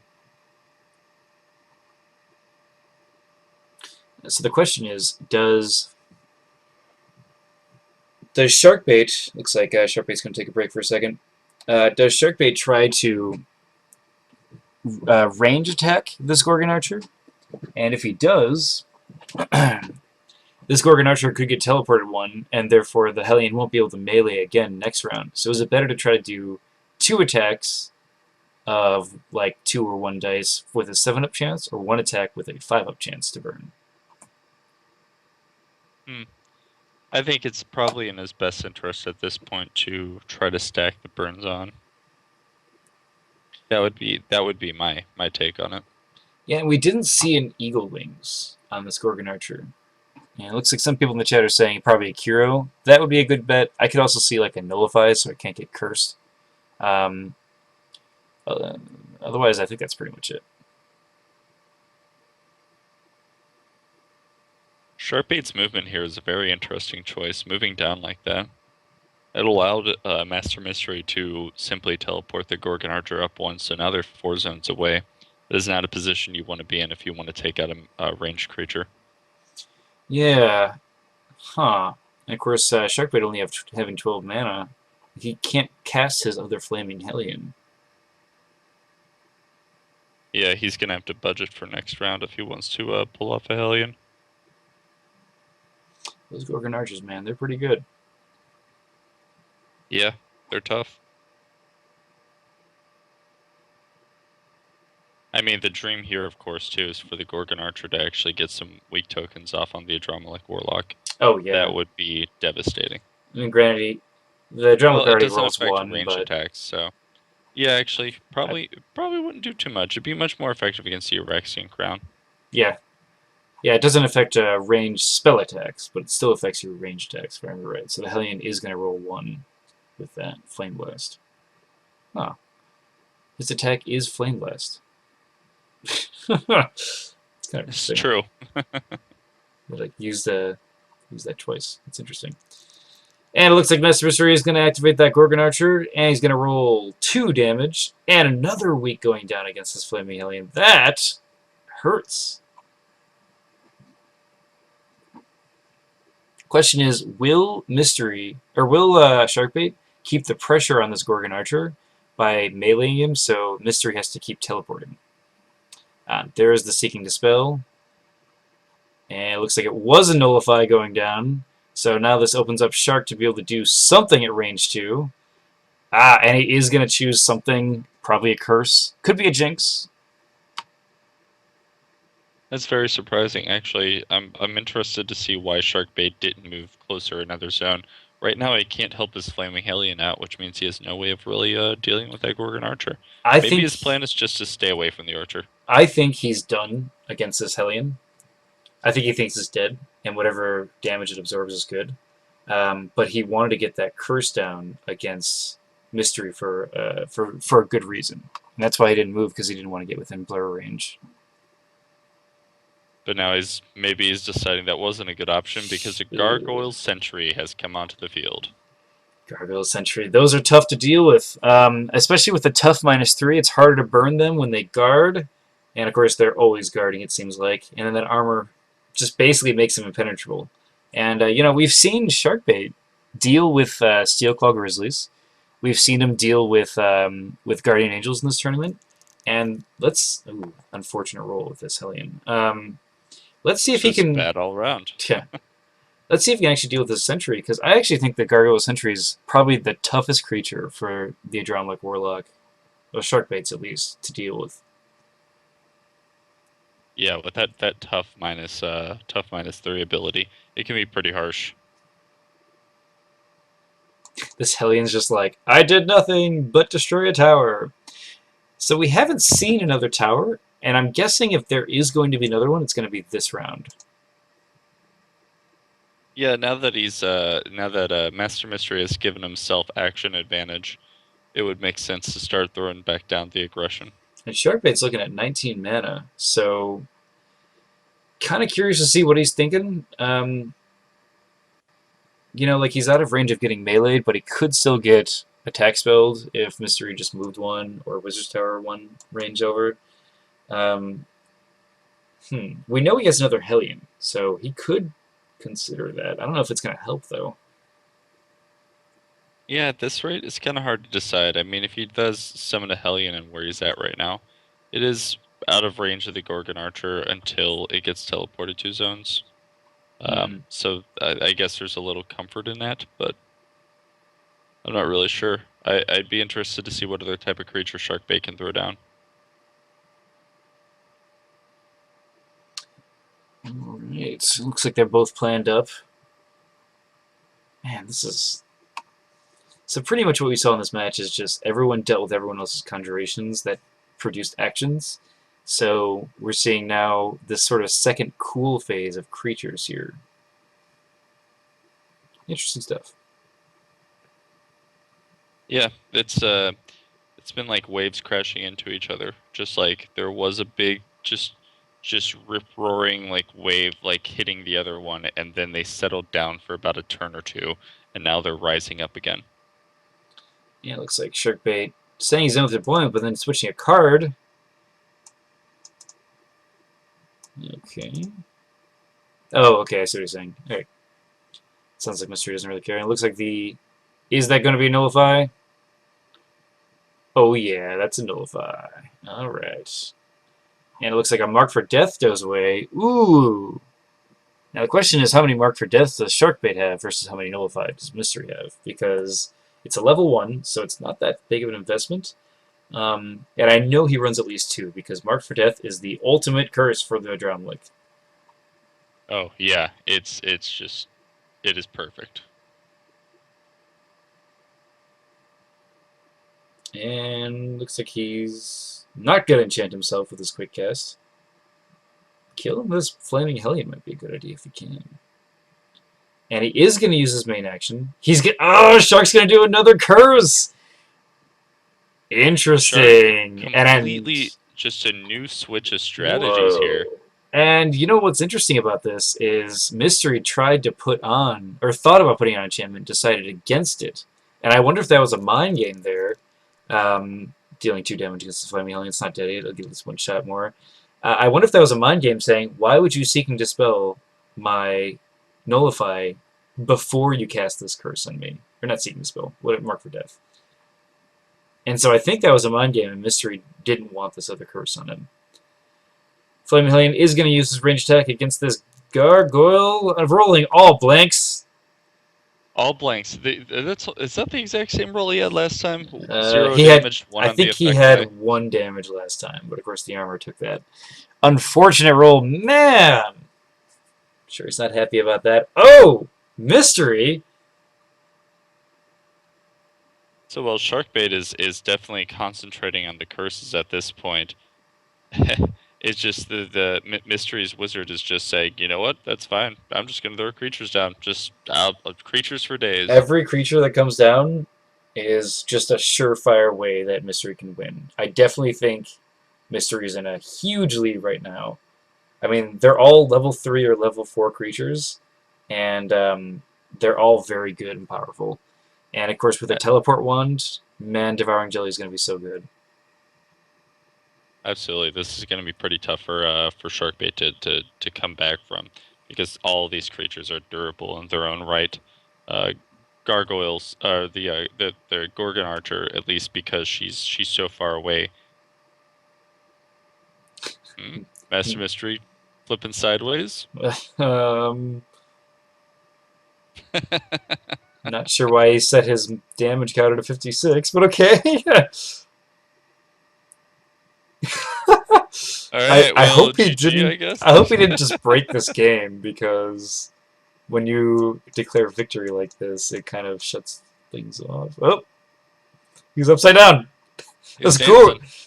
So the question is, does Sharkbait, looks like Sharkbait's going to take a break for a second, does Sharkbait try to range attack this Gorgon Archer? And if he does, this Gorgon Archer could get teleported one, and therefore the Hellion won't be able to melee again next round. So is it better to try to do 2 attacks of like 2 or 1 dice with a 7-up chance, or 1 attack with a 5-up chance to burn? I think it's probably in his best interest at this point to try to stack the burns on. That would be my take on it. Yeah, we didn't see an Eagle Wings on this Gorgon Archer. Yeah, it looks like some people in the chat are saying probably a Kuro. That would be a good bet. I could also see like a Nullify so it can't get cursed. Um, otherwise, I think that's pretty much it. Sharkbait's movement here is a very interesting choice, moving down like that. It allowed Master Mystery to simply teleport the Gorgon Archer up one, so now they're 4 zones away. It is not a position you want to be in if you want to take out a ranged creature. Yeah, huh. And of course, Sharkbait only having 12 mana. He can't cast his other Flaming Hellion. Yeah, he's gonna have to budget for next round if he wants to pull off a Hellion. Those Gorgon Archers, man, they're pretty good. Yeah, they're tough. I mean, the dream here, of course, too, is for the Gorgon Archer to actually get some weak tokens off on the Adramalic Warlock. Oh, yeah. That would be devastating. I mean, granted, the Drummer Well, it already doesn't rolls affect one, ranged but attacks, so yeah, actually, I, probably wouldn't do too much. It'd be much more effective against the Erexian Crown. yeah. Yeah, it doesn't affect ranged spell attacks, but it still affects your ranged attacks, if I remember right. So the Hellion is going to roll one with that Flame Blast. Oh. His attack is Flame Blast. It's kind of It's interesting. true. Like use that twice. That's interesting. And it looks like Master Mystery is going to activate that Gorgon Archer, and he's going to roll 2 damage, and another weak going down against this Flaming Hellion. That hurts. Question is, will Sharkbait keep the pressure on this Gorgon Archer by meleeing him, so Mystery has to keep teleporting? There is the Seeking Dispel. And it looks like it was a Nullify going down. So now this opens up Shark to be able to do something at range 2. And he is going to choose something, probably a Curse. Could be a Jinx. That's very surprising, actually. I'm interested to see why Sharkbait didn't move closer another zone. Right now, he can't help his Flaming Hellion out, which means he has no way of really dealing with that Gorgon Archer. I Maybe think his plan is just to stay away from the Archer. I think he's done against this Hellion. I think he thinks it's dead, and whatever damage it absorbs is good. But he wanted to get that Curse down against Mystery for a good reason. And that's why he didn't move, because he didn't want to get within blur range. But now maybe he's deciding that wasn't a good option because a Gargoyle Sentry has come onto the field. Gargoyle Sentry. Those are tough to deal with, especially with the tough -3. It's harder to burn them when they guard, and of course they're always guarding. It seems like, and then that armor just basically makes them impenetrable. And we've seen Sharkbait deal with Steelclaw Grizzlies. We've seen him deal with Guardian Angels in this tournament. And unfortunate roll with this Hellion. Let's see if he can. Bad all around. Yeah. Let's see if he can actually deal with this Sentry, because I actually think the Gargoyle Sentry is probably the toughest creature for the Adramalic Warlock, or Sharkbaits at least, to deal with. Yeah, with that tough -3 ability, it can be pretty harsh. This Hellion's just like, I did nothing but destroy a tower. So we haven't seen another tower, and I'm guessing if there is going to be another one, it's going to be this round. Yeah, now that Master Mystery has given himself action advantage, it would make sense to start throwing back down the aggression. And Sharkbait's looking at 19 mana, so kind of curious to see what he's thinking. Like he's out of range of getting meleeed, but he could still get attack spelled if Mystery just moved one, or Wizard's Tower one range over. We know he has another Hellion, so he could consider that. I don't know if it's going to help, though. Yeah, at this rate, it's kind of hard to decide. I mean, if he does summon a Hellion and where he's at right now, it is out of range of the Gorgon Archer until it gets teleported to zones. So I guess there's a little comfort in that, but I'm not really sure. I'd be interested to see what other type of creature Sharkbait can throw down. Alright, looks like they're both planned up. Man, this is... So pretty much what we saw in this match is just everyone dealt with everyone else's conjurations that produced actions. So we're seeing now this sort of second cool phase of creatures here. Interesting stuff. Yeah, it's been like waves crashing into each other. Just like there was a big just rip-roaring like wave like hitting the other one, and then they settled down for about a turn or two, and now they're rising up again. Yeah, it looks like Sharkbait saying he's done with deployment, but then switching a card. Okay. Oh, okay, I see what you're saying. Okay. Sounds like Mystery doesn't really care. It looks like the... Is that going to be a Nullify? Oh, yeah, that's a Nullify. Alright. And it looks like a Mark for Death goes away. Ooh! Now the question is, how many Mark for Death does Sharkbait have versus how many Nullify does Mystery have? Because it's a level 1, so it's not that big of an investment. And I know he runs at least 2, because Mark for Death is the ultimate curse for the Drownlick. Oh yeah, it is perfect. And looks like he's not going to enchant himself with his quick cast. Kill him with his Flaming Hellion might be a good idea if he can. And he is going to use his main action. He's going oh, Shark's going to do another curse! Interesting. Shark completely just a new switch of strategies Whoa. here. And you know what's interesting about this is Mystery tried to put on, or thought about putting on enchantment, decided against it. And I wonder if that was a mind game there. Dealing 2 damage against the Flaming Hellion. It's not dead yet. It'll give this 1 shot more. I wonder if that was a mind game saying, why would you seek and dispel my Nullify before you cast this curse on me? Or not seek and dispel. What Mark for Death. And so I think that was a mind game, and Mystery didn't want this other curse on him. Flaming Hellion is going to use his range attack against this Gargoyle of rolling all blanks. All blanks. Is that the exact same roll he had last time? 0 He damage, had, 1 I on the think he effect had die. 1 damage last time, but of course the armor took that. Unfortunate roll, man. Sure, he's not happy about that. Oh, Mystery. So well, Sharkbait is definitely concentrating on the curses at this point. It's just the Mystery's wizard is just saying, you know what, that's fine. I'm just gonna throw creatures down. Just creatures for days. Every creature that comes down is just a surefire way that Mystery can win. I definitely think Mystery is in a huge lead right now. I mean, they're all level 3 or level 4 creatures, and they're all very good and powerful. And of course, with a teleport wand, man, Devouring Jelly is going to be so good. Absolutely, this is going to be pretty tough for Sharkbait to come back from, because all these creatures are durable in their own right. Gargoyles, the Gorgon Archer, at least because she's so far away. Master Mystery, flipping sideways. Not sure why he set his damage counter to 56, but okay. Alright, I well, hope he GG, didn't. I guess. I hope he didn't just break this game, because when you declare victory like this, it kind of shuts things off. Oh, he's upside down. He's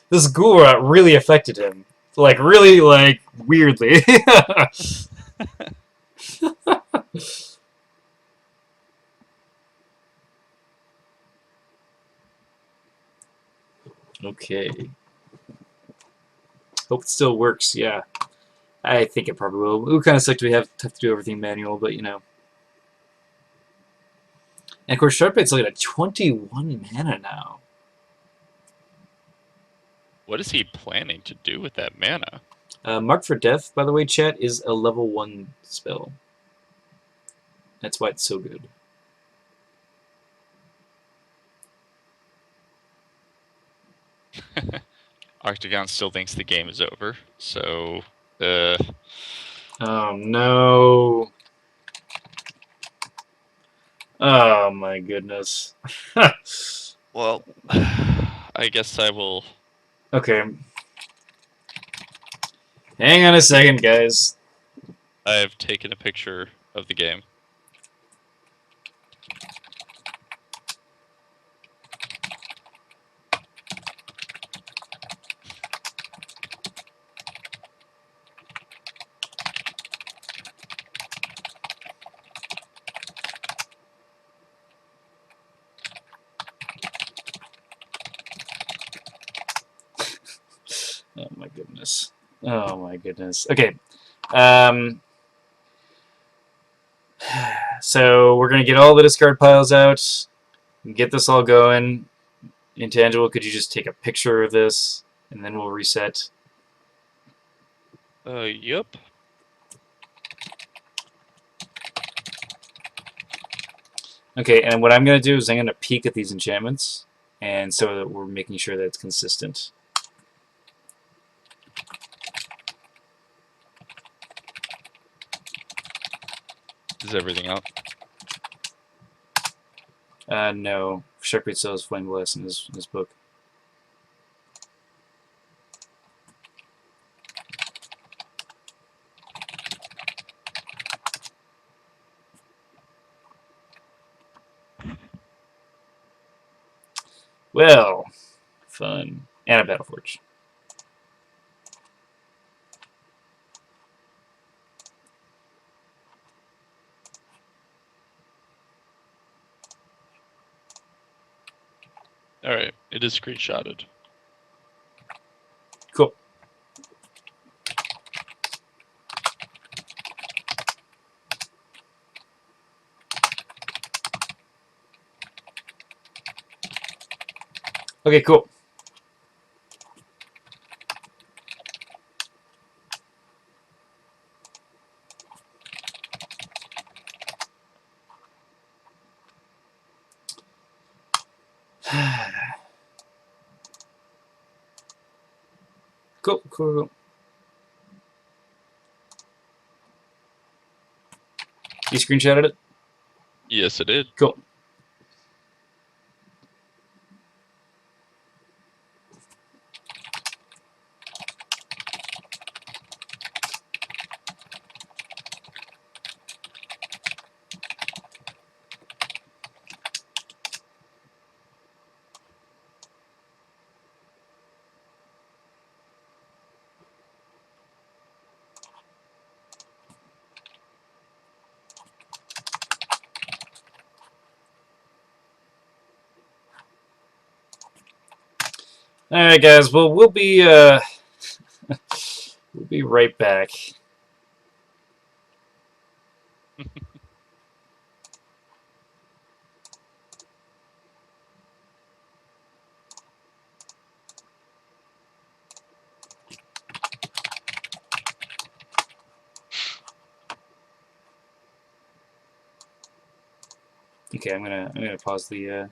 This ghoul really affected him, like really, like weirdly. Okay. Hope it still works. Yeah. I think it probably will. It would kind of suck to have to do everything manual, but you know. And of course, Sharkbait's looking at 21 mana now. What is he planning to do with that mana? Mark for Death, by the way, chat, is a level 1 spell. That's why it's so good. Octagon still thinks the game is over, so Oh no. Oh my goodness. well, I guess I will. Okay. Hang on a second, guys. I have taken a picture of the game. Oh my goodness. Oh my goodness. Okay. Um, So we're gonna get all the discard piles out, get this all going. Intangible, could you just take a picture of this, and then we'll reset. Yep. Okay, and what I'm gonna do is I'm gonna peek at these enchantments, and so that we're making sure that it's consistent. Is everything out? No. Sharkbait still has Flame Blast in his book. Well, fun. And a Battle Forge. Alright, it is screenshotted. Cool. Okay, cool. Cool, cool, cool. You screenshotted it? Yes, it did. Cool. All right, guys. Well, we'll be right back. Okay, I'm gonna pause the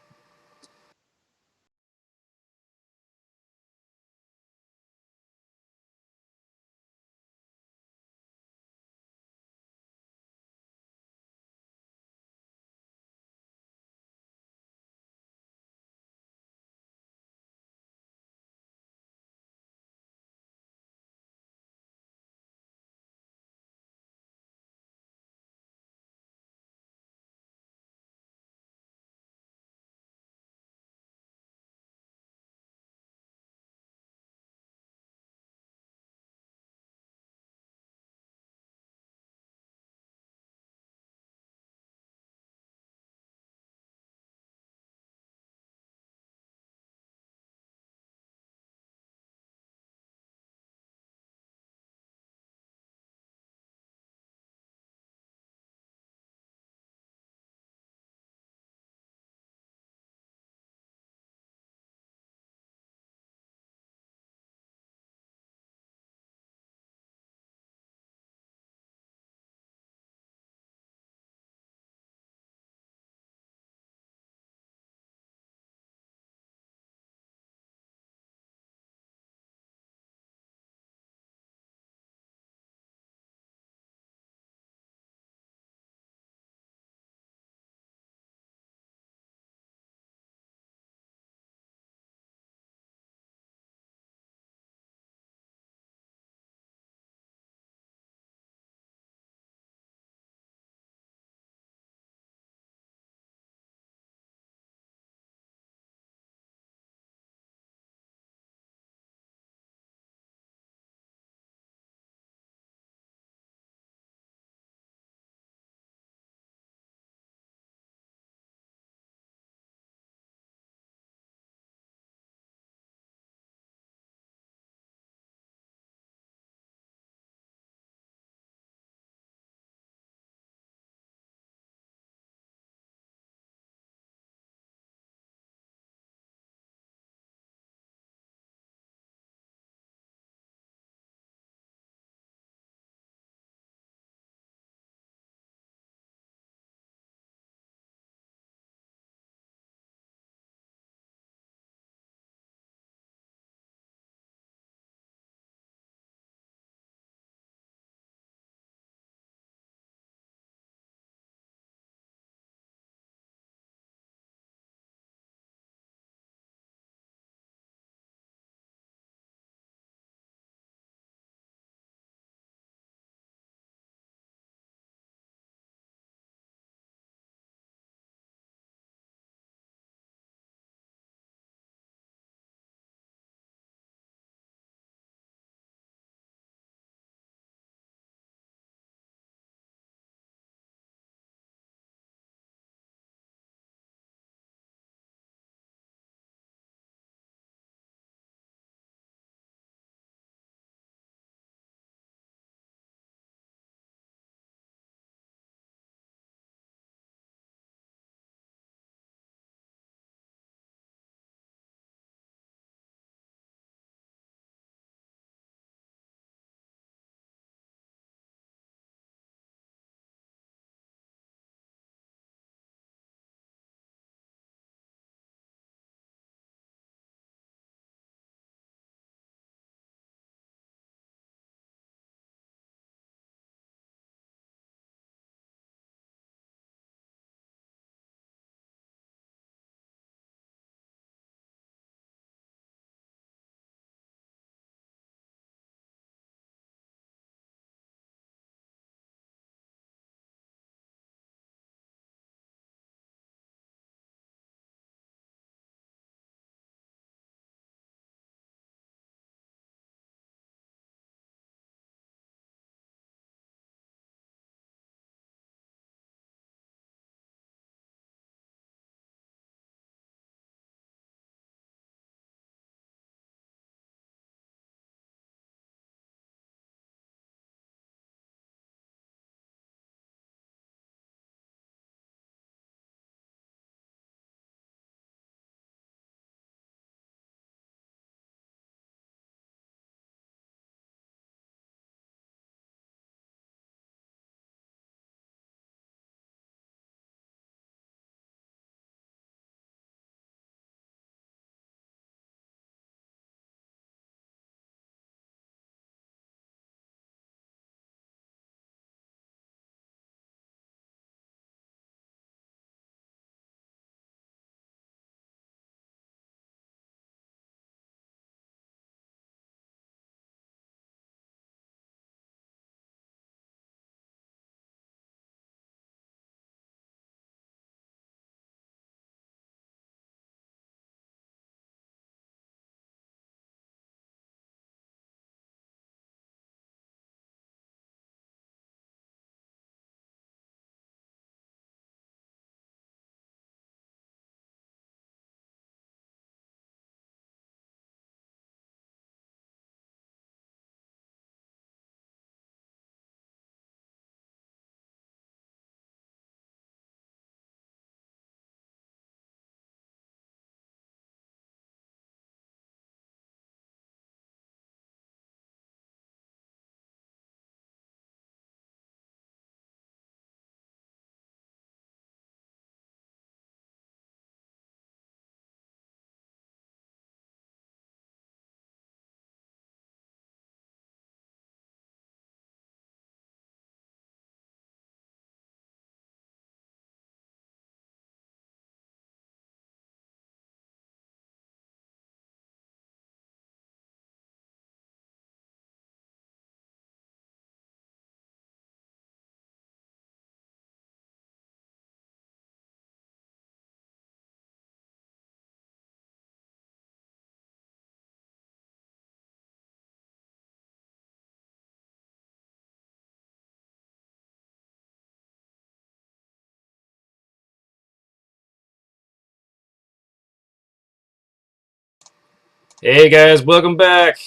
Hey guys, welcome back.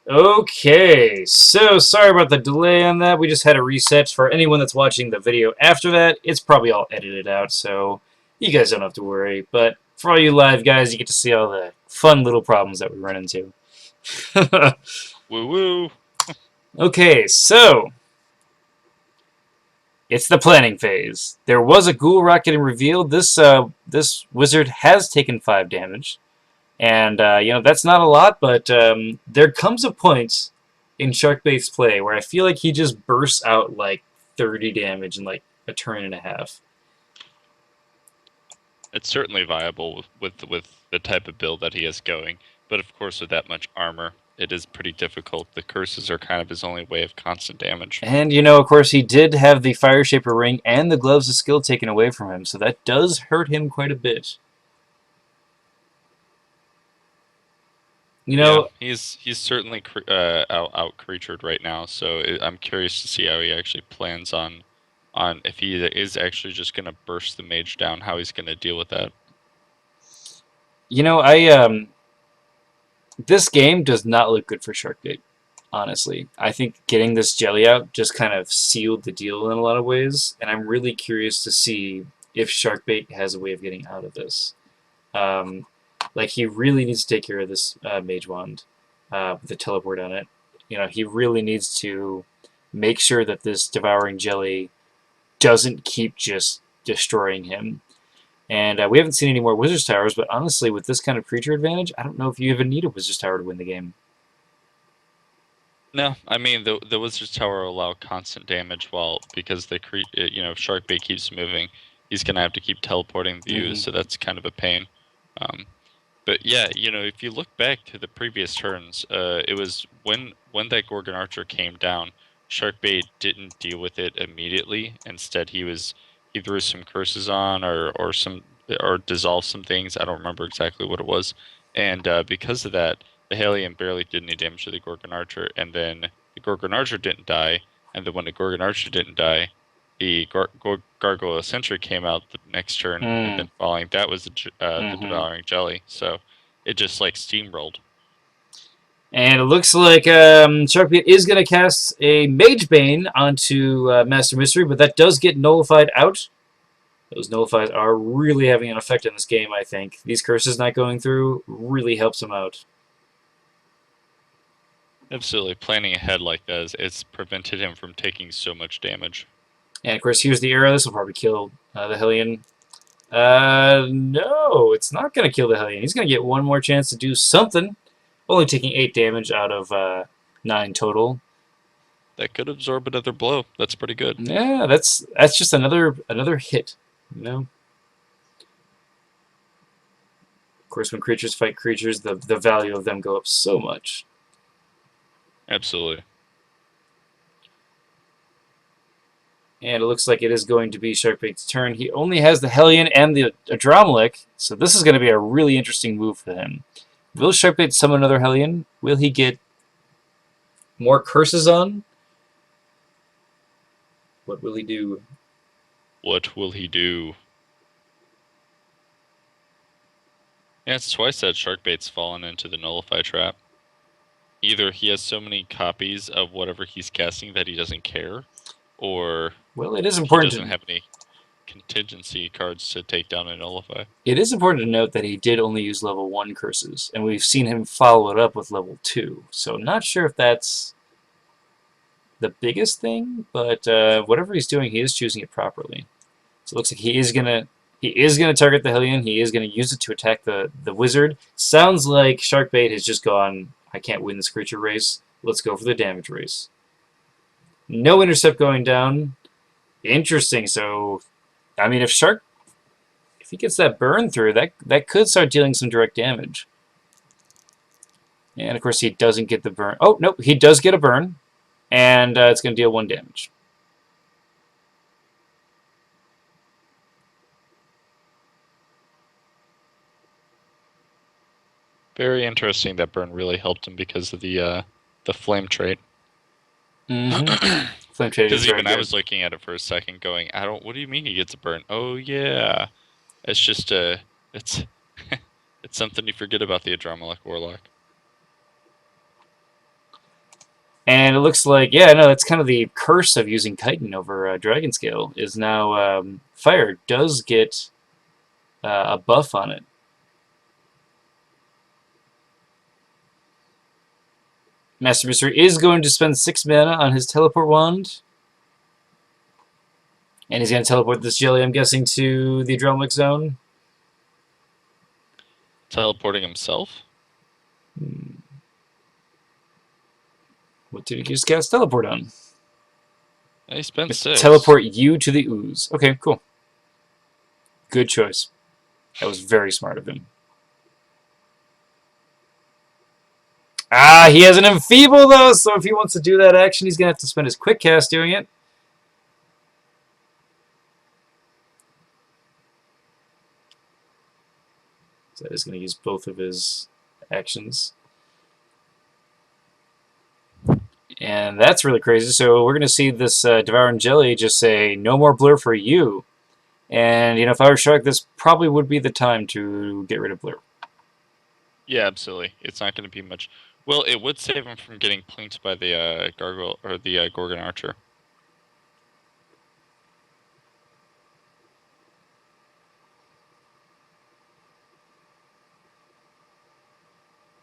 Okay, so sorry about the delay on that. We just had a reset. For anyone that's watching the video after that, it's probably all edited out, so you guys don't have to worry. But for all you live guys, you get to see all the fun little problems that we run into. Woo woo. Okay, so it's the planning phase. There was a ghoul rock getting revealed. This wizard has taken 5 damage. And, that's not a lot, but there comes a point in Sharkbait's play where I feel like he just bursts out like 30 damage in like a turn and a half. It's certainly viable with the type of build that he is going, but of course with that much armor, it is pretty difficult. The curses are kind of his only way of constant damage. And, of course, he did have the Fire Shaper ring and the Gloves of Skill taken away from him, so that does hurt him quite a bit. You Yeah, know, he's certainly out creatured right now, so I'm curious to see how he actually plans on if he is actually just going to burst the mage down, how he's going to deal with that. I this game does not look good for Sharkbait. Honestly, I think getting this jelly out just kind of sealed the deal in a lot of ways, and I'm really curious to see if Sharkbait has a way of getting out of this. Um, like he really needs to take care of this Mage Wand with the teleport on it. He really needs to make sure that this devouring jelly doesn't keep just destroying him. And we haven't seen any more Wizard's Towers, but honestly, with this kind of creature advantage, I don't know if you even need a Wizard's Tower to win the game. No, I mean the Wizard's Tower will allow constant damage because if Sharkbait keeps moving, he's gonna have to keep teleporting views, Mm-hmm. so that's kind of a pain. Um, but yeah, if you look back to the previous turns, it was when that Gorgon Archer came down, Sharkbait didn't deal with it immediately. Instead, he threw some curses on or dissolved some things. I don't remember exactly what it was, and because of that, the Hellion barely did any damage to the Gorgon Archer, and then the Gorgon Archer didn't die, and then when the Gorgon Archer didn't die, the Gargoyle Sentry came out the next turn, and Mm. then following that was the Mm-hmm. Devouring Jelly. So it just like steamrolled. And it looks like Sharkbait is going to cast a Mage Bane onto Master Mystery, but that does get nullified out. Those nullifies are really having an effect in this game, I think. These curses not going through really helps him out. Absolutely, planning ahead like that it's prevented him from taking so much damage. And of course, here's the arrow. This will probably kill the Hellion. No, it's not going to kill the Hellion. He's going to get one more chance to do something. Only taking 8 damage out of 9 total. That could absorb another blow. That's pretty good. Yeah, that's just another hit. Of course, when creatures fight creatures, the value of them go up so much. Absolutely. And it looks like it is going to be Sharkbait's turn. He only has the Hellion and the Adramalik, so this is going to be a really interesting move for him. Will Sharkbait summon another Hellion? Will he get more curses on? What will he do? What will he do? Yeah, it's twice that Sharkbait's fallen into the Nullify trap. Either he has so many copies of whatever he's casting that he doesn't care, or Well, it is he important doesn't to have any contingency cards to take down and nullify. note that he did only use level 1 curses, and we've seen him follow it up with level 2. So not sure if that's the biggest thing, but whatever he's doing, he is choosing it properly. So it looks like he is gonna target the Hellion. He is gonna use it to attack the wizard. Sounds like Sharkbait has just gone, I can't win this creature race. Let's go for the damage race. No intercept going down. Interesting. So, I mean, if he gets that burn through, that could start dealing some direct damage. And of course, he doesn't get the burn. Oh nope, he does get a burn, and it's gonna deal 1 damage. Very interesting that burn really helped him because of the flame trait. Mm-hmm. Flame Trade is Because very even I good. was looking at it for a second, going, What do you mean he gets a burn? Oh yeah, it's just a, it's It's something you forget about the Adrammelech Warlock. And it looks like, yeah, no, it's kind of the curse of using chitin over Dragon Scale is now fire does get a buff on it. MasterMystery is going to spend 6 mana on his teleport wand. And he's going to teleport this jelly, I'm guessing, to the Adrenaline zone. Teleporting himself? What did he just cast teleport on? Yeah, he spent 6. Teleport you to the ooze. Okay, cool. Good choice. That was very smart of him. Ah, he has an enfeeble, though, so if he wants to do that action, he's going to have to spend his quick cast doing it. So that is going to use both of his actions. And that's really crazy. So we're going to see this Devouring Jelly just say, no more blur for you. And, you know, if I were Shark, this probably would be the time to get rid of blur. Yeah, absolutely. It's not going to be much. Well, it would save him from getting plinked by the gargoyle or the Gorgon Archer.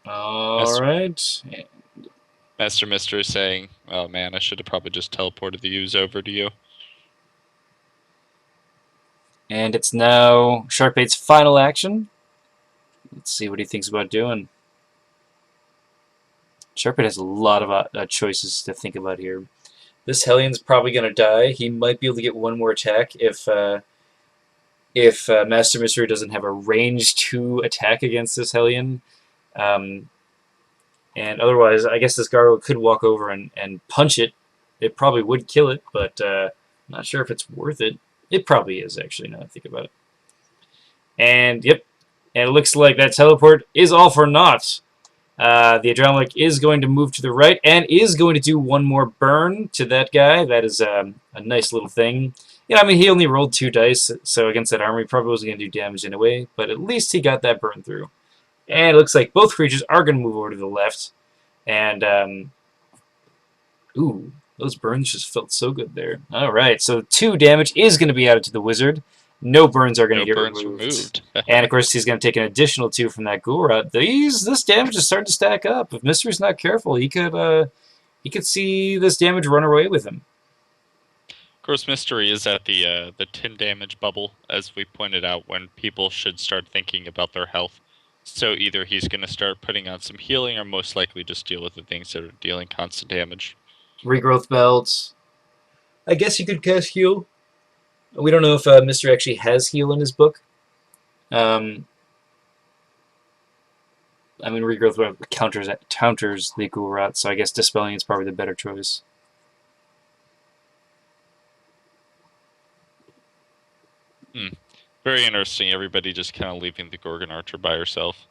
All right. MasterMystery saying, "Oh man, I should have probably just teleported the ooze over to you." And it's now Sharkbait's final action. Let's see what he thinks about doing. Sharkbait has a lot of choices to think about here. This Hellion's probably going to die. He might be able to get one more attack if MasterMystery doesn't have a range 2 attack against this Hellion. And otherwise, I guess this Gargoyle could walk over and punch it. It probably would kill it, but I'm not sure if it's worth it. It probably is, actually, now that I think about it. And, yep. And it looks like that teleport is all for naught. The Adrenaline is going to move to the right and is going to do one more burn to that guy. That is a nice little thing. Yeah, I mean, he only rolled 2 dice, so against that army, he probably wasn't going to do damage anyway, but at least he got that burn through. And it looks like both creatures are going to move over to the left. And, ooh, those burns just felt so good there. All right, so 2 damage is going to be added to the wizard. No burns are going to get removed. And, of course, he's going to take an additional 2 from that ghoul rot. This damage is starting to stack up. If Mystery's not careful, he could see this damage run away with him. Of course, Mystery is at the 10 damage bubble, as we pointed out, when people should start thinking about their health. So either he's going to start putting on some healing, or most likely just deal with the things that are dealing constant damage. Regrowth belts. I guess you could cast heal. We don't know if Mystery actually has heal in his book. I mean, Regrowth counters the ghoul rot, so I guess Dispelling is probably the better choice. Very interesting. Everybody just kind of leaving the Gorgon Archer by herself.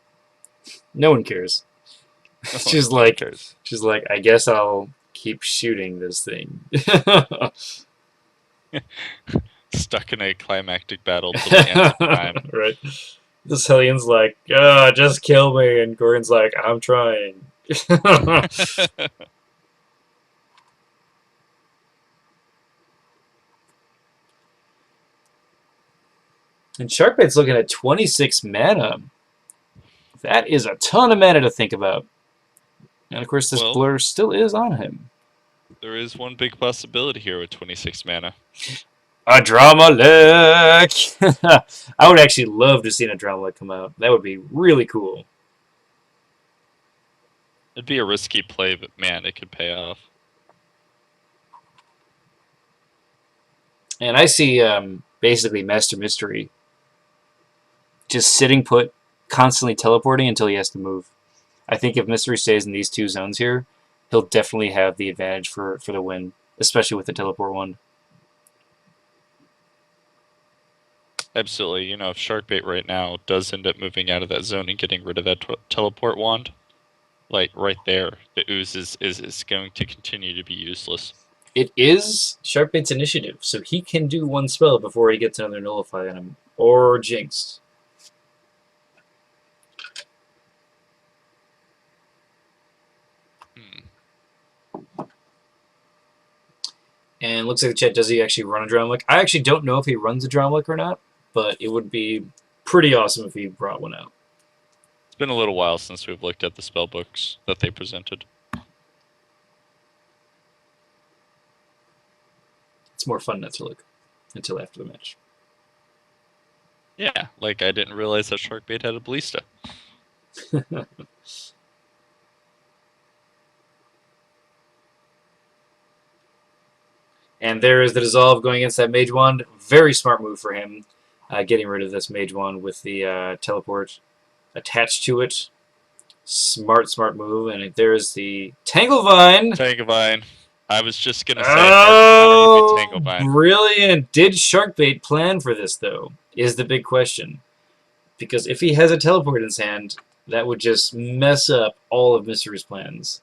No one cares. She's like, I guess I'll keep shooting this thing. Stuck in a climactic battle till the end of time. Right. This Hellion's like, just kill me, and Gorgon's like, I'm trying. And Sharkbait's looking at 26 mana. That is a ton of mana to think about. And of course, this blur still is on him. There is one big possibility here with 26 mana. Adrenaline! I would actually love to see an Adrenaline come out. That would be really cool. It'd be a risky play, but man, it could pay off. And I see basically MasterMystery just sitting put, constantly teleporting until he has to move. I think if Mystery stays in these 2 zones here, he'll definitely have the advantage for the win, especially with the teleport wand. Absolutely. You know, if Sharkbait right now does end up moving out of that zone and getting rid of that teleport wand, like right there, the ooze is going to continue to be useless. It is Sharkbait's initiative, so he can do 1 spell before he gets another Nullify on him, or Jinxed. And looks like the chat, does he actually run a Drown Luck? I actually don't know if he runs a Drown Luck or not, but it would be pretty awesome if he brought one out. It's been a little while since we've looked at the spell books that they presented. It's more fun not to look until after the match. Yeah, like I didn't realize that Sharkbait had a Ballista. And there is the Dissolve going against that Mage Wand. Very smart move for him, getting rid of this Mage Wand with the teleport attached to it. Smart move. And there is the Tanglevine. Tanglevine. I was just going to say Oh, Tanglevine. Brilliant. Did Sharkbait plan for this, though, is the big question. Because if he has a teleport in his hand, that would just mess up all of Mystery's plans.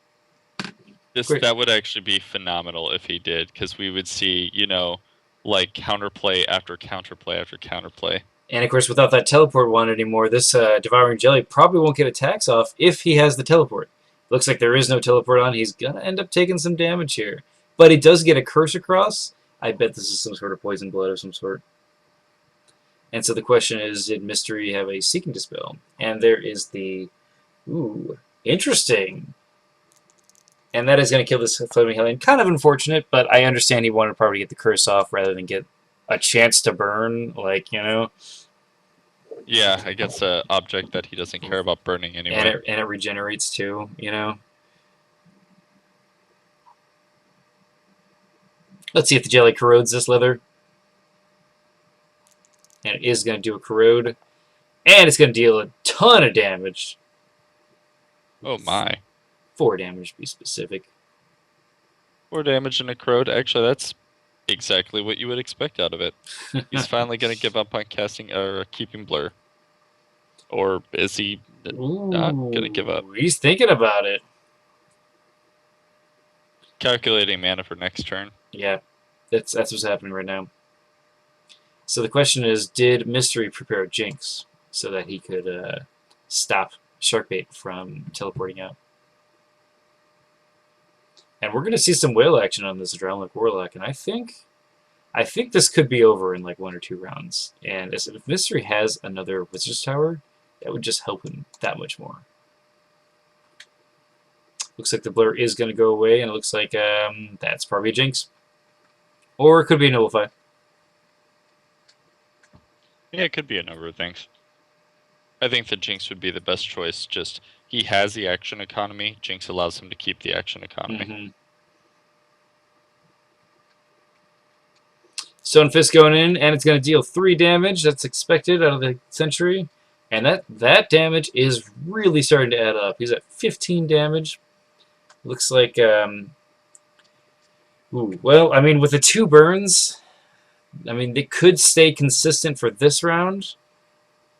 That would actually be phenomenal if he did, because we would see, you know, like counterplay after counterplay after counterplay. And of course, without that teleport one anymore, this Devouring Jelly probably won't get attacks off if he has the teleport. Looks like there is no teleport on. He's going to end up taking some damage here. But he does get a curse across. I bet this is some sort of poison blood of some sort. And so the question is, did Mystery have a Seeking Dispel? And there is the... Ooh, interesting. And that is going to kill this Floating Hellion. Kind of unfortunate, but I understand he wanted probably to get the curse off rather than get a chance to burn, like, you know. Yeah, I guess an object that he doesn't care about burning anyway. And it regenerates too, you know. Let's see if the jelly corrodes this leather. And it is going to do a corrode. And it's going to deal a ton of damage. Oh my. 4 damage, to be specific. 4 damage and a corrode. Actually, that's exactly what you would expect out of it. He's finally going to give up on casting or keeping blur. Or is he not going to give up? He's thinking about it. Calculating mana for next turn. Yeah, that's what's happening right now. So the question is, did Mystery prepare Jinx so that he could stop Sharkbait from teleporting out? And we're going to see some whale action on this Drownlock Warlock, and I think this could be over in like 1 or 2 rounds. And if Mystery has another Wizard's Tower, that would just help him that much more. Looks like the blur is going to go away, and it looks like that's probably a Jinx. Or it could be a Nullify. Yeah, it could be a number of things. I think the Jinx would be the best choice. Just, he has the action economy. Jinx allows him to keep the action economy. Mm-hmm. Stone Fist going in, and it's going to deal 3 damage. That's expected out of the Sentry. And that damage is really starting to add up. He's at 15 damage. Looks like, well, I mean, with the 2 burns, I mean, they could stay consistent for this round.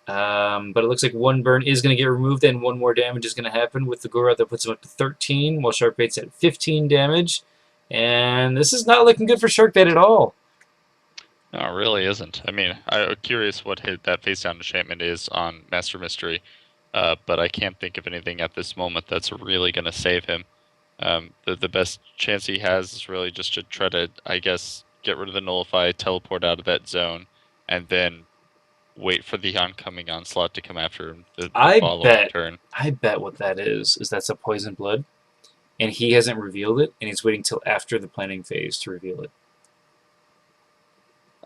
But it looks like 1 burn is going to get removed, and 1 more damage is going to happen with the Gorot that puts him up to 13, while Sharkbait's at 15 damage. And this is not looking good for Sharkbait at all. No, it really isn't. I mean, I'm curious what that face down enchantment is on MasterMystery, but I can't think of anything at this moment that's really going to save him. The best chance he has is really just to try to, I guess, get rid of the Nullify, teleport out of that zone, and then wait for the oncoming onslaught to come after him the following turn. I bet what that is that's a poison blood, and he hasn't revealed it, and he's waiting till after the planning phase to reveal it.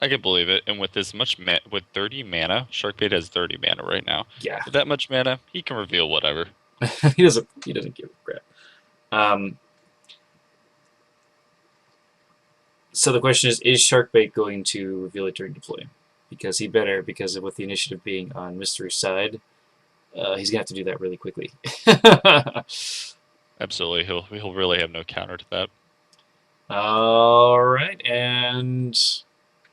I can believe it, and with this much with 30 mana, Sharkbait has 30 mana right now. Yeah. With that much mana, he can reveal whatever. he doesn't give a crap. So the question is Sharkbait going to reveal it during deploy? Because he better, because with the initiative being on Mystery's side, he's going to have to do that really quickly. Absolutely. He'll really have no counter to that. All right, and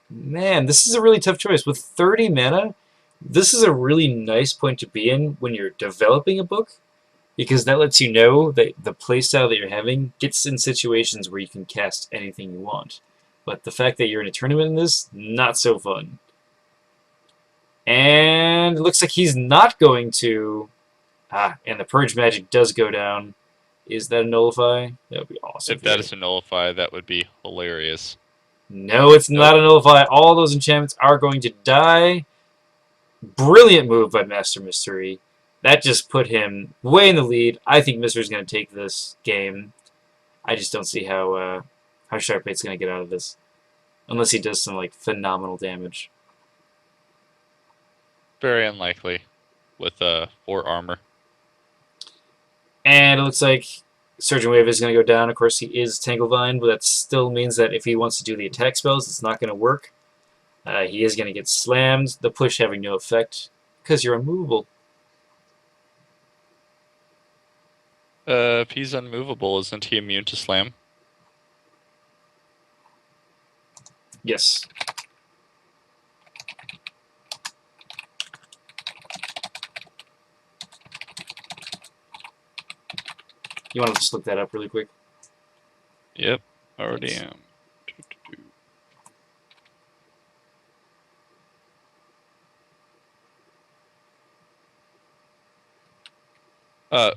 man, this is a really tough choice. With 30 mana, this is a really nice point to be in when you're developing a book, because that lets you know that the playstyle that you're having gets in situations where you can cast anything you want. But the fact that you're in a tournament in this, not so fun. And it looks like he's not going to... and the Purge Magic does go down. Is that a Nullify? That would be awesome. If that is a Nullify, that would be hilarious. No, it's Nope. not a nullify. All those enchantments are going to die. Brilliant move by Master Mystery. That just put him way in the lead. I think Mystery's going to take this game. I just don't see how Sharkbait's going to get out of this. Unless he does some like phenomenal damage. Very unlikely with 4 armor. And it looks like Surging Wave is going to go down. Of course, he is Tanglevine, but that still means that if he wants to do the attack spells, it's not going to work. He is going to get slammed, the push having no effect, because you're unmovable. If he's unmovable, isn't he immune to slam? Yes. You want to just look that up really quick? Yep, already am.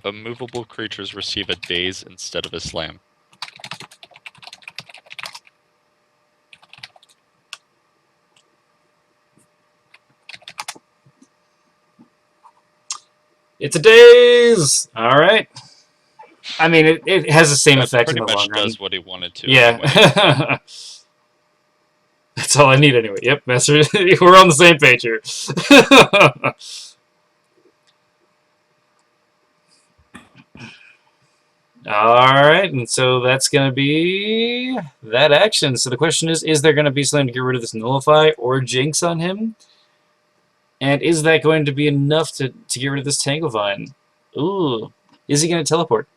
Immovable creatures receive a daze instead of a slam. It's a daze! Alright. I mean, it has the same effect in Pretty the long much run. does what he wanted to. Yeah. Anyway, so. That's all I need anyway. Yep, Master. We're on the same page here. Alright, and so that's going to be that action. So the question is there going to be something to get rid of this Nullify or Jinx on him? And is that going to be enough to get rid of this Tanglevine? Ooh. Is he going to teleport?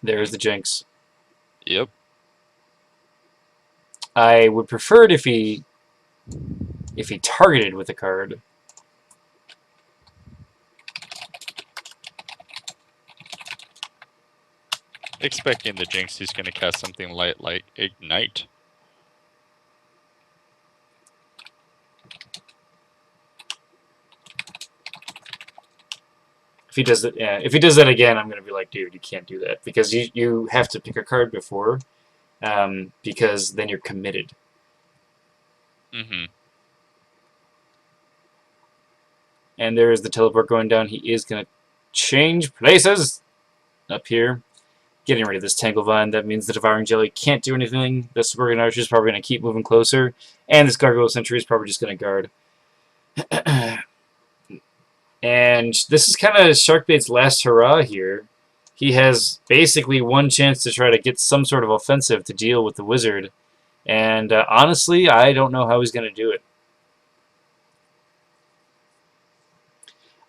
There's the Jinx. Yep. I would prefer it if he targeted with a card. Expecting the Jinx, he's going to cast something light like Ignite. If he does it, yeah. If he does that again, I'm gonna be like, dude, you can't do that because you have to pick a card before, because then you're committed. Mm-hmm. And there is the teleport going down. He is gonna change places up here, getting rid of this Tanglevine. That means the Devouring Jelly can't do anything. The Suburban Archer is probably gonna keep moving closer, and this Gargoyle Sentry is probably just gonna guard. And this is kind of Sharkbait's last hurrah here. He has basically one chance to try to get some sort of offensive to deal with the Wizard. And honestly, I don't know how he's going to do it.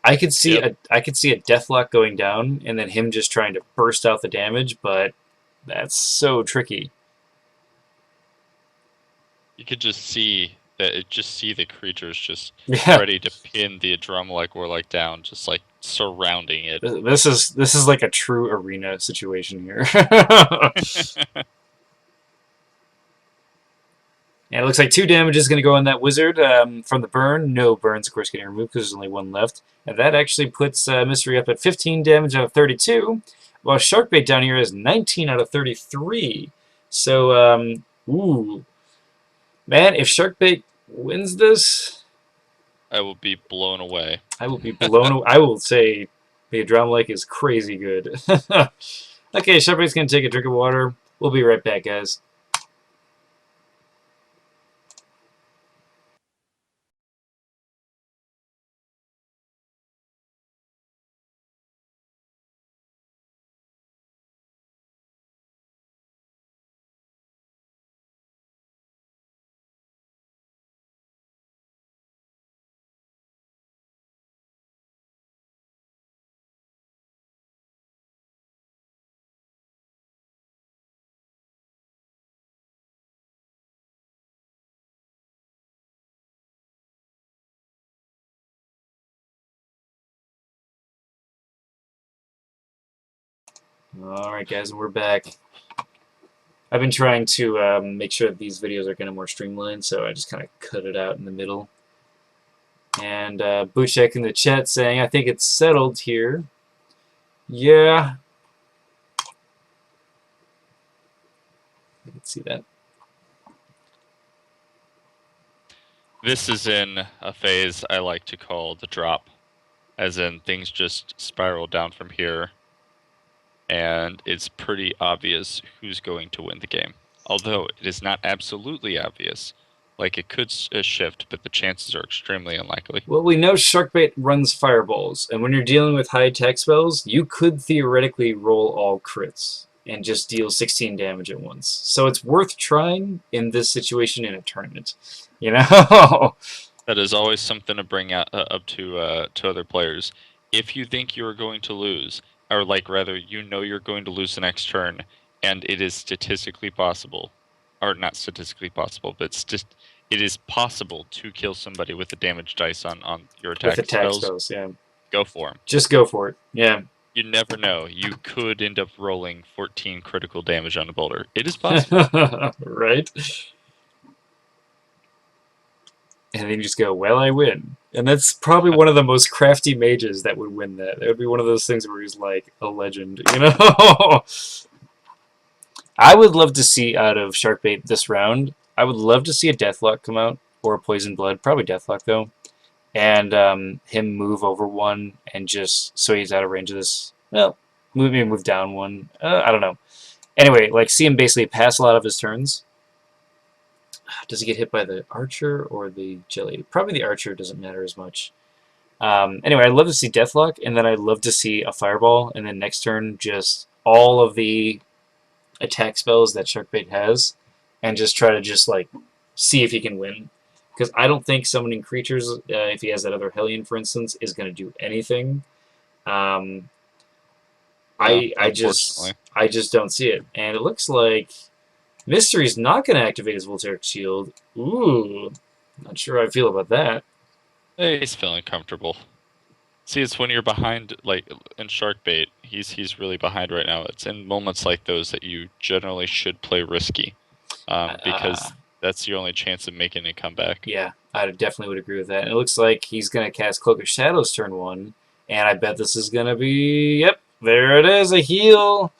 I could see Yep. I could see a Deathlock going down and then him just trying to burst out the damage, but that's so tricky. You could just see that. Just see the creatures just Yeah. ready to pin the Adrenaline Warlock down, just like surrounding it. This is like a true arena situation here. And it looks like 2 damage is going to go on that Wizard from the burn. No burns, of course, getting removed because there's only 1 left. And that actually puts Mystery up at 15 damage out of 32, while Sharkbait down here is 19 out of 33. So, ooh. Man, if Sharkbait wins this, I will be blown away. I will be blown away. I will say the Adrenaline is crazy good. Okay, Sharkbait's going to take a drink of water. We'll be right back, guys. Alright, guys, and we're back. I've been trying to make sure that these videos are kind of more streamlined, so I just kind of cut it out in the middle. And Butchek in the chat saying, I think it's settled here. Yeah. I can see that. This is in a phase I like to call the drop, as in things just spiral down from here, and it's pretty obvious who's going to win the game. Although it is not absolutely obvious, like it could shift, but the chances are extremely unlikely. Well, we know Sharkbait runs fireballs, and when you're dealing with high tech spells, you could theoretically roll all crits and just deal 16 damage at once. So it's worth trying in this situation in a tournament. You know? That is always something to bring up to other players. If you think you're going to lose, or like rather, you know you're going to lose the next turn, and it is statistically possible, or not statistically possible, but it is possible to kill somebody with the damage dice on your With attack attack spells. spells, yeah. Go for them. Just go for it. Yeah. You never know. You could end up rolling 14 critical damage on a boulder. It is possible. Right? And then you just go, well, I win. And that's probably one of the most crafty mages that would win that. That would be one of those things where he's like a legend, you know? I would love to see out of Sharkbait this round, I would love to see a Deathlock come out, or a Poison Blood, probably Deathlock though, and him move over one, and just, so he's out of range of this, well, move down one, I don't know. Anyway, like, see him basically pass a lot of his turns. Does he get hit by the archer or the jelly? Probably the archer, doesn't matter as much. Anyway, I'd love to see Deathlock, and then I'd love to see a Fireball, and then next turn, just all of the attack spells that Sharkbait has, and just try to just, like, see if he can win. Because I don't think summoning creatures, if he has that other Hellion, for instance, is going to do anything. No, I just don't see it. And it looks like Mystery's not going to activate his Voltaic Shield. Ooh, not sure how I feel about that. He's feeling comfortable. See, it's when you're behind, like in Sharkbait, he's really behind right now. It's in moments like those that you generally should play risky, because that's your only chance of making a comeback. Yeah, I definitely would agree with that. And it looks like he's going to cast Cloak of Shadows turn one, and I bet this is going to be, yep, there it is, a heal.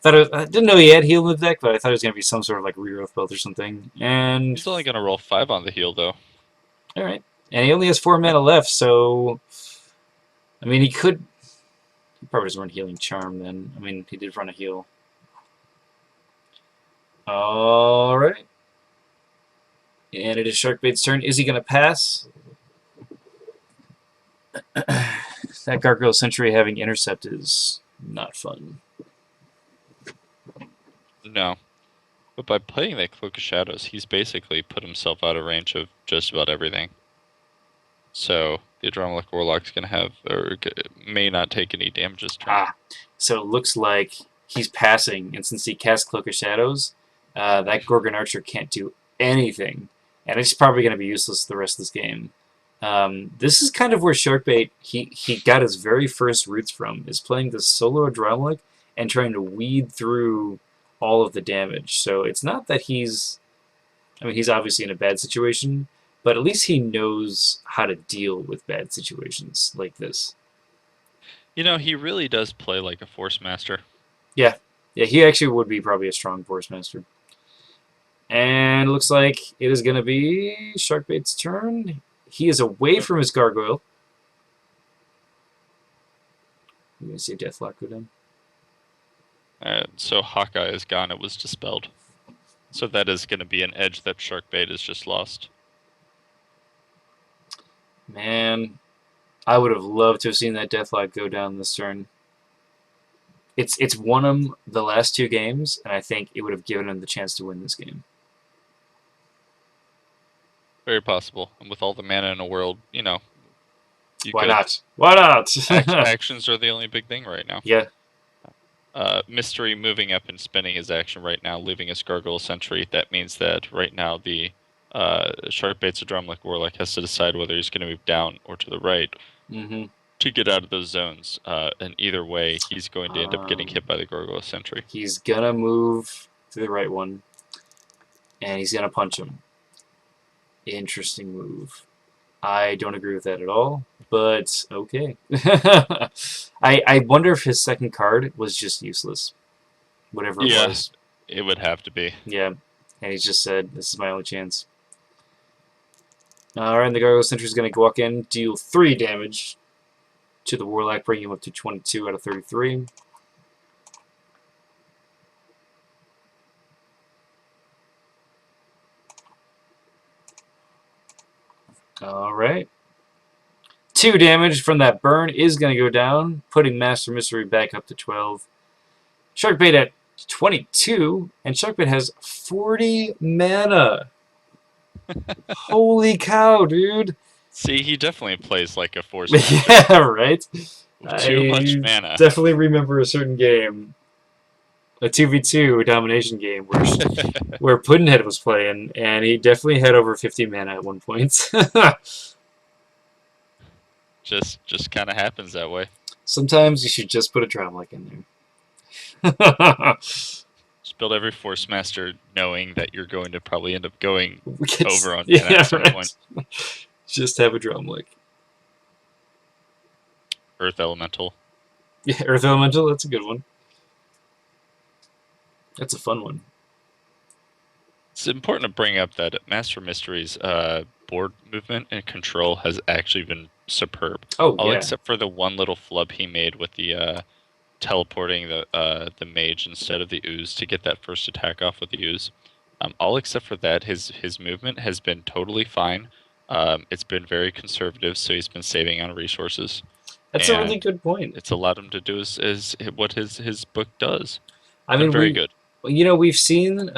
I didn't know he had heal in the deck, but I thought it was going to be some sort of like regrowth belt or something. And He's only going to roll 5 on the heal, though. all right, and he only has 4 mana left, so I mean, he probably doesn't run Healing Charm then. I mean, he did run a heal. All right, and it is Sharkbait's turn. Is he going to pass? That Gargoyle Sentry having intercept is not fun. No. But by playing that Cloak of Shadows, he's basically put himself out of range of just about everything. So the Adramalic Warlock's going to have, or may not take any damage this turn. So it looks like he's passing, and since he cast Cloak of Shadows, that Gorgon Archer can't do anything, and it's probably going to be useless the rest of this game. This is kind of where Sharkbait, he got his very first roots from, is playing this solo Adramalic and trying to weed through all of the damage. So it's not that he's obviously in a bad situation, but at least he knows how to deal with bad situations like this. You know, he really does play like a Force Master. Yeah, he actually would be probably a strong Force Master. And it looks like it is going to be Sharkbait's turn. He is away from his Gargoyle. You're going to see a Deathlock go down. So Hawkeye is gone. It was dispelled. So that is going to be an edge that Sharkbait has just lost. Man, I would have loved to have seen that Deathlock go down this turn. It's won him the last 2 games, and I think it would have given him the chance to win this game. Very possible. And with all the mana in the world, you know. Why not? Why not? Actions are the only big thing right now. Yeah. Mystery moving up and spending his action right now, leaving his Gargoyle Sentry. That means that right now the Sharkbait's Adramalic Warlock has to decide whether he's going to move down or to the right to get out of those zones. And either way, he's going to end up getting hit by the Gargoyle Sentry. He's going to move to the right one, and he's going to punch him. Interesting move. I don't agree with that at all, but okay. I wonder if his second card was just useless. Whatever it was. It would have to be. Yeah. And he's just said, this is my only chance. Alright, and the Gargoyle Sentry is going to walk in, deal 3 damage to the Warlock, bringing him up to 22 out of 33. Alright. 2 damage from that burn is going to go down, putting Master Mystery back up to 12. Sharkbait at 22, and Sharkbait has 40 mana. Holy cow, dude. See, he definitely plays like a force master. Yeah, right? With too much I mana. definitely remember a certain game, a 2v2 domination game, where Puddinhead was playing, and he definitely had over 50 mana at one point. Just kind of happens that way. Sometimes you should just put a Dromlek in there. Just build every force master knowing that you're going to probably end up going over on mana Yeah, at some right. point. Just have a Dromlek. Earth Elemental. Yeah, Earth Elemental, that's a good one. That's a fun one. It's important to bring up that Master Mystery's board movement and control has actually been superb. Oh, All yeah. except for the one little flub he made with the teleporting the mage instead of the ooze to get that first attack off with the ooze. All except for that, his movement has been totally fine. It's been very conservative, so he's been saving on resources. That's a really good point. It's allowed him to do is what his book does. I Been mean, very good. You know, we've seen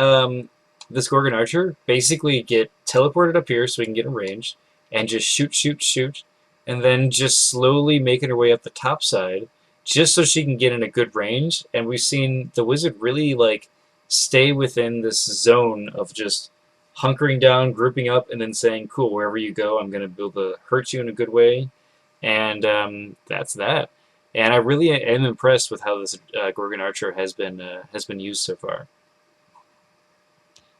this Gorgon Archer basically get teleported up here so we can get in range and just shoot, shoot, shoot, and then just slowly making her way up the top side just so she can get in a good range. And we've seen the wizard really like stay within this zone of just hunkering down, grouping up, and then saying, "Cool, wherever you go, I'm going to be able to hurt you in a good way." And that's that. And I really am impressed with how this Gorgon Archer has been used so far.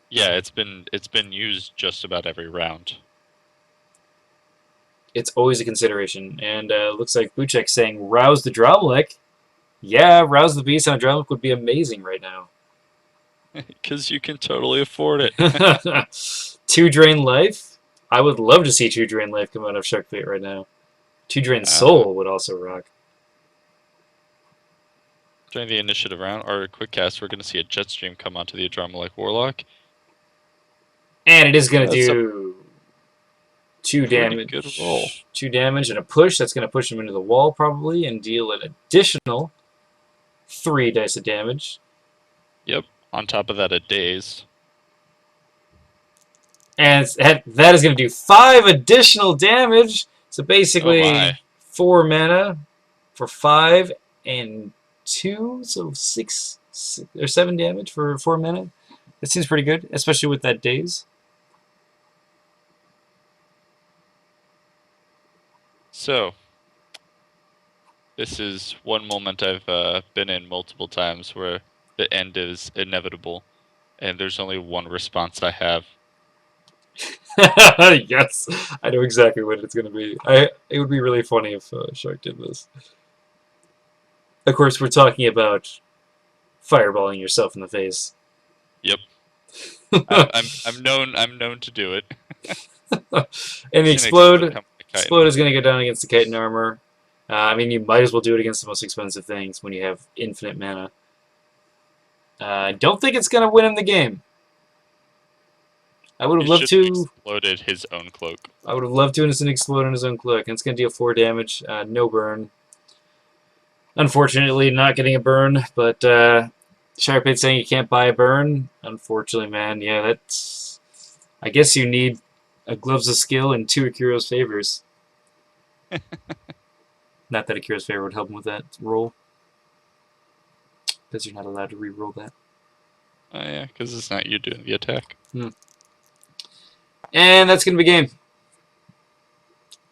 Yeah, it's been used just about every round. It's always a consideration. And looks like Buchek saying, "Rouse the Dromlek." Yeah, rouse the beast on a Dromlek would be amazing right now. Because you can totally afford it. 2 drain life. I would love to see 2 drain life come out of Sharkbait right now. 2 drain soul would also rock. During the initiative round, our quick cast, we're going to see a jet stream come onto the Adromolech Warlock. And it is going to do 2 damage. Good roll. 2 damage and a push. That's going to push him into the wall probably and deal an additional 3 dice of damage. Yep. On top of that, a daze. And that is going to do 5 additional damage. So basically 4 mana for 5 and 2, so 6 or 7 damage for 4 mana. That seems pretty good, especially with that daze. So, this is one moment I've been in multiple times where the end is inevitable, and there's only one response I have. Yes, I know exactly what it's going to be. It would be really funny if Shark did this. Of course, we're talking about fireballing yourself in the face. Yep. I'm known to do it. And the explode is going to go down against the chitin armor. I mean, you might as well do it against the most expensive things when you have infinite mana. I don't think it's going to win him the game. I would have loved to exploded his own cloak. I would have loved to instant explode on his own cloak, and it's going to deal 4 damage, no burn. Unfortunately, not getting a burn, but Sharkbait saying you can't buy a burn. Unfortunately, man, yeah, that's. I guess you need a Gloves of Skill and 2 Akira's Favors. Not that Akira's Favor would help him with that roll, because you're not allowed to re-roll that. Oh yeah, because it's not you doing the attack. And that's going to be game.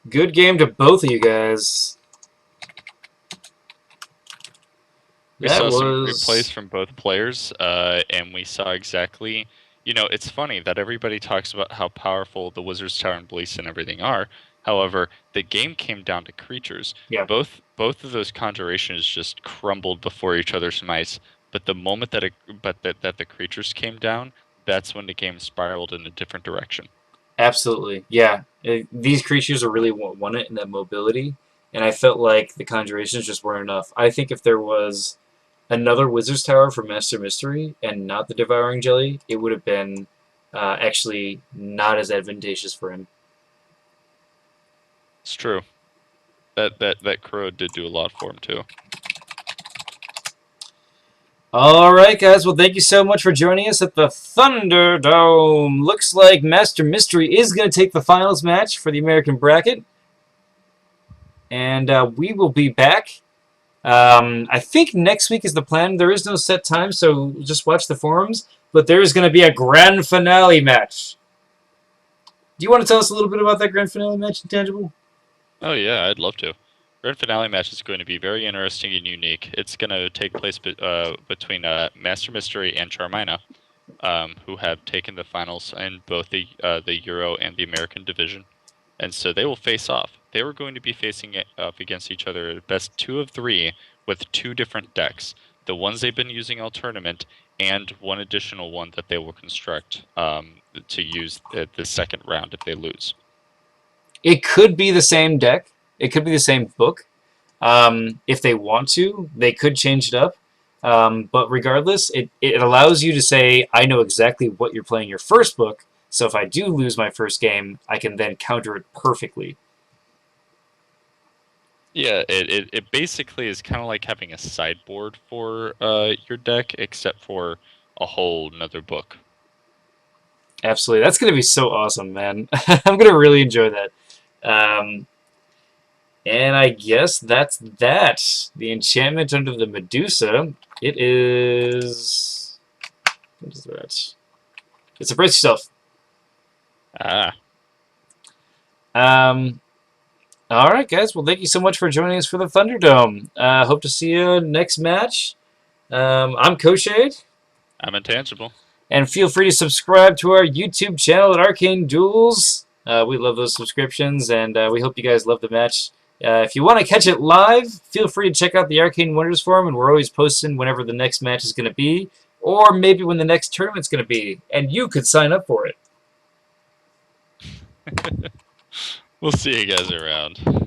Good game to both of you guys. We saw some replays from both players, and we saw exactly... You know, it's funny that everybody talks about how powerful the Wizard's Tower and Bleast and everything are. However, the game came down to creatures. Yeah. Both of those conjurations just crumbled before each other's mice. But the moment that the creatures came down, that's when the game spiraled in a different direction. Absolutely, yeah. These creatures are really what won it in that mobility, and I felt like the conjurations just weren't enough. I think if there was another Wizard's Tower for Master Mystery and not the Devouring Jelly, it would have been actually not as advantageous for him. It's true. That Crow did do a lot for him too. All right, guys. Well, thank you so much for joining us at the Thunderdome. Looks like Master Mystery is going to take the finals match for the American bracket, and we will be back. I think next week is the plan. There is no set time, so just watch the forums. But there is going to be a grand finale match. Do you want to tell us a little bit about that grand finale match, Intangible? Oh yeah, I'd love to. Grand finale match is going to be very interesting and unique. It's going to take place between Master Mystery and Charmina, who have taken the finals in both the Euro and the American division, and so they will face off. They were going to be facing off against each other at best 2 of 3 with 2 different decks. The ones they've been using all tournament, and one additional one that they will construct to use at the second round if they lose. It could be the same deck. It could be the same book. If they want to, they could change it up. But regardless, it allows you to say, I know exactly what you're playing your first book, so if I do lose my first game, I can then counter it perfectly. Yeah, it basically is kind of like having a sideboard for your deck, except for a whole another book. Absolutely. That's going to be so awesome, man. I'm going to really enjoy that. Um, and I guess that's that. The enchantment under the Medusa. It is... What is that? It's a brace yourself. Ah, Um, all right, guys. Well, thank you so much for joining us for the Thunderdome. Hope to see you next match. I'm Koshade, I'm intangible. and feel free to subscribe to our YouTube channel at Arcane Duels. We love those subscriptions, and we hope you guys love the match. If you want to catch it live, feel free to check out the Arcane Wonders forum, and we're always posting whenever the next match is going to be, or maybe when the next tournament's going to be, and you could sign up for it. We'll see you guys around.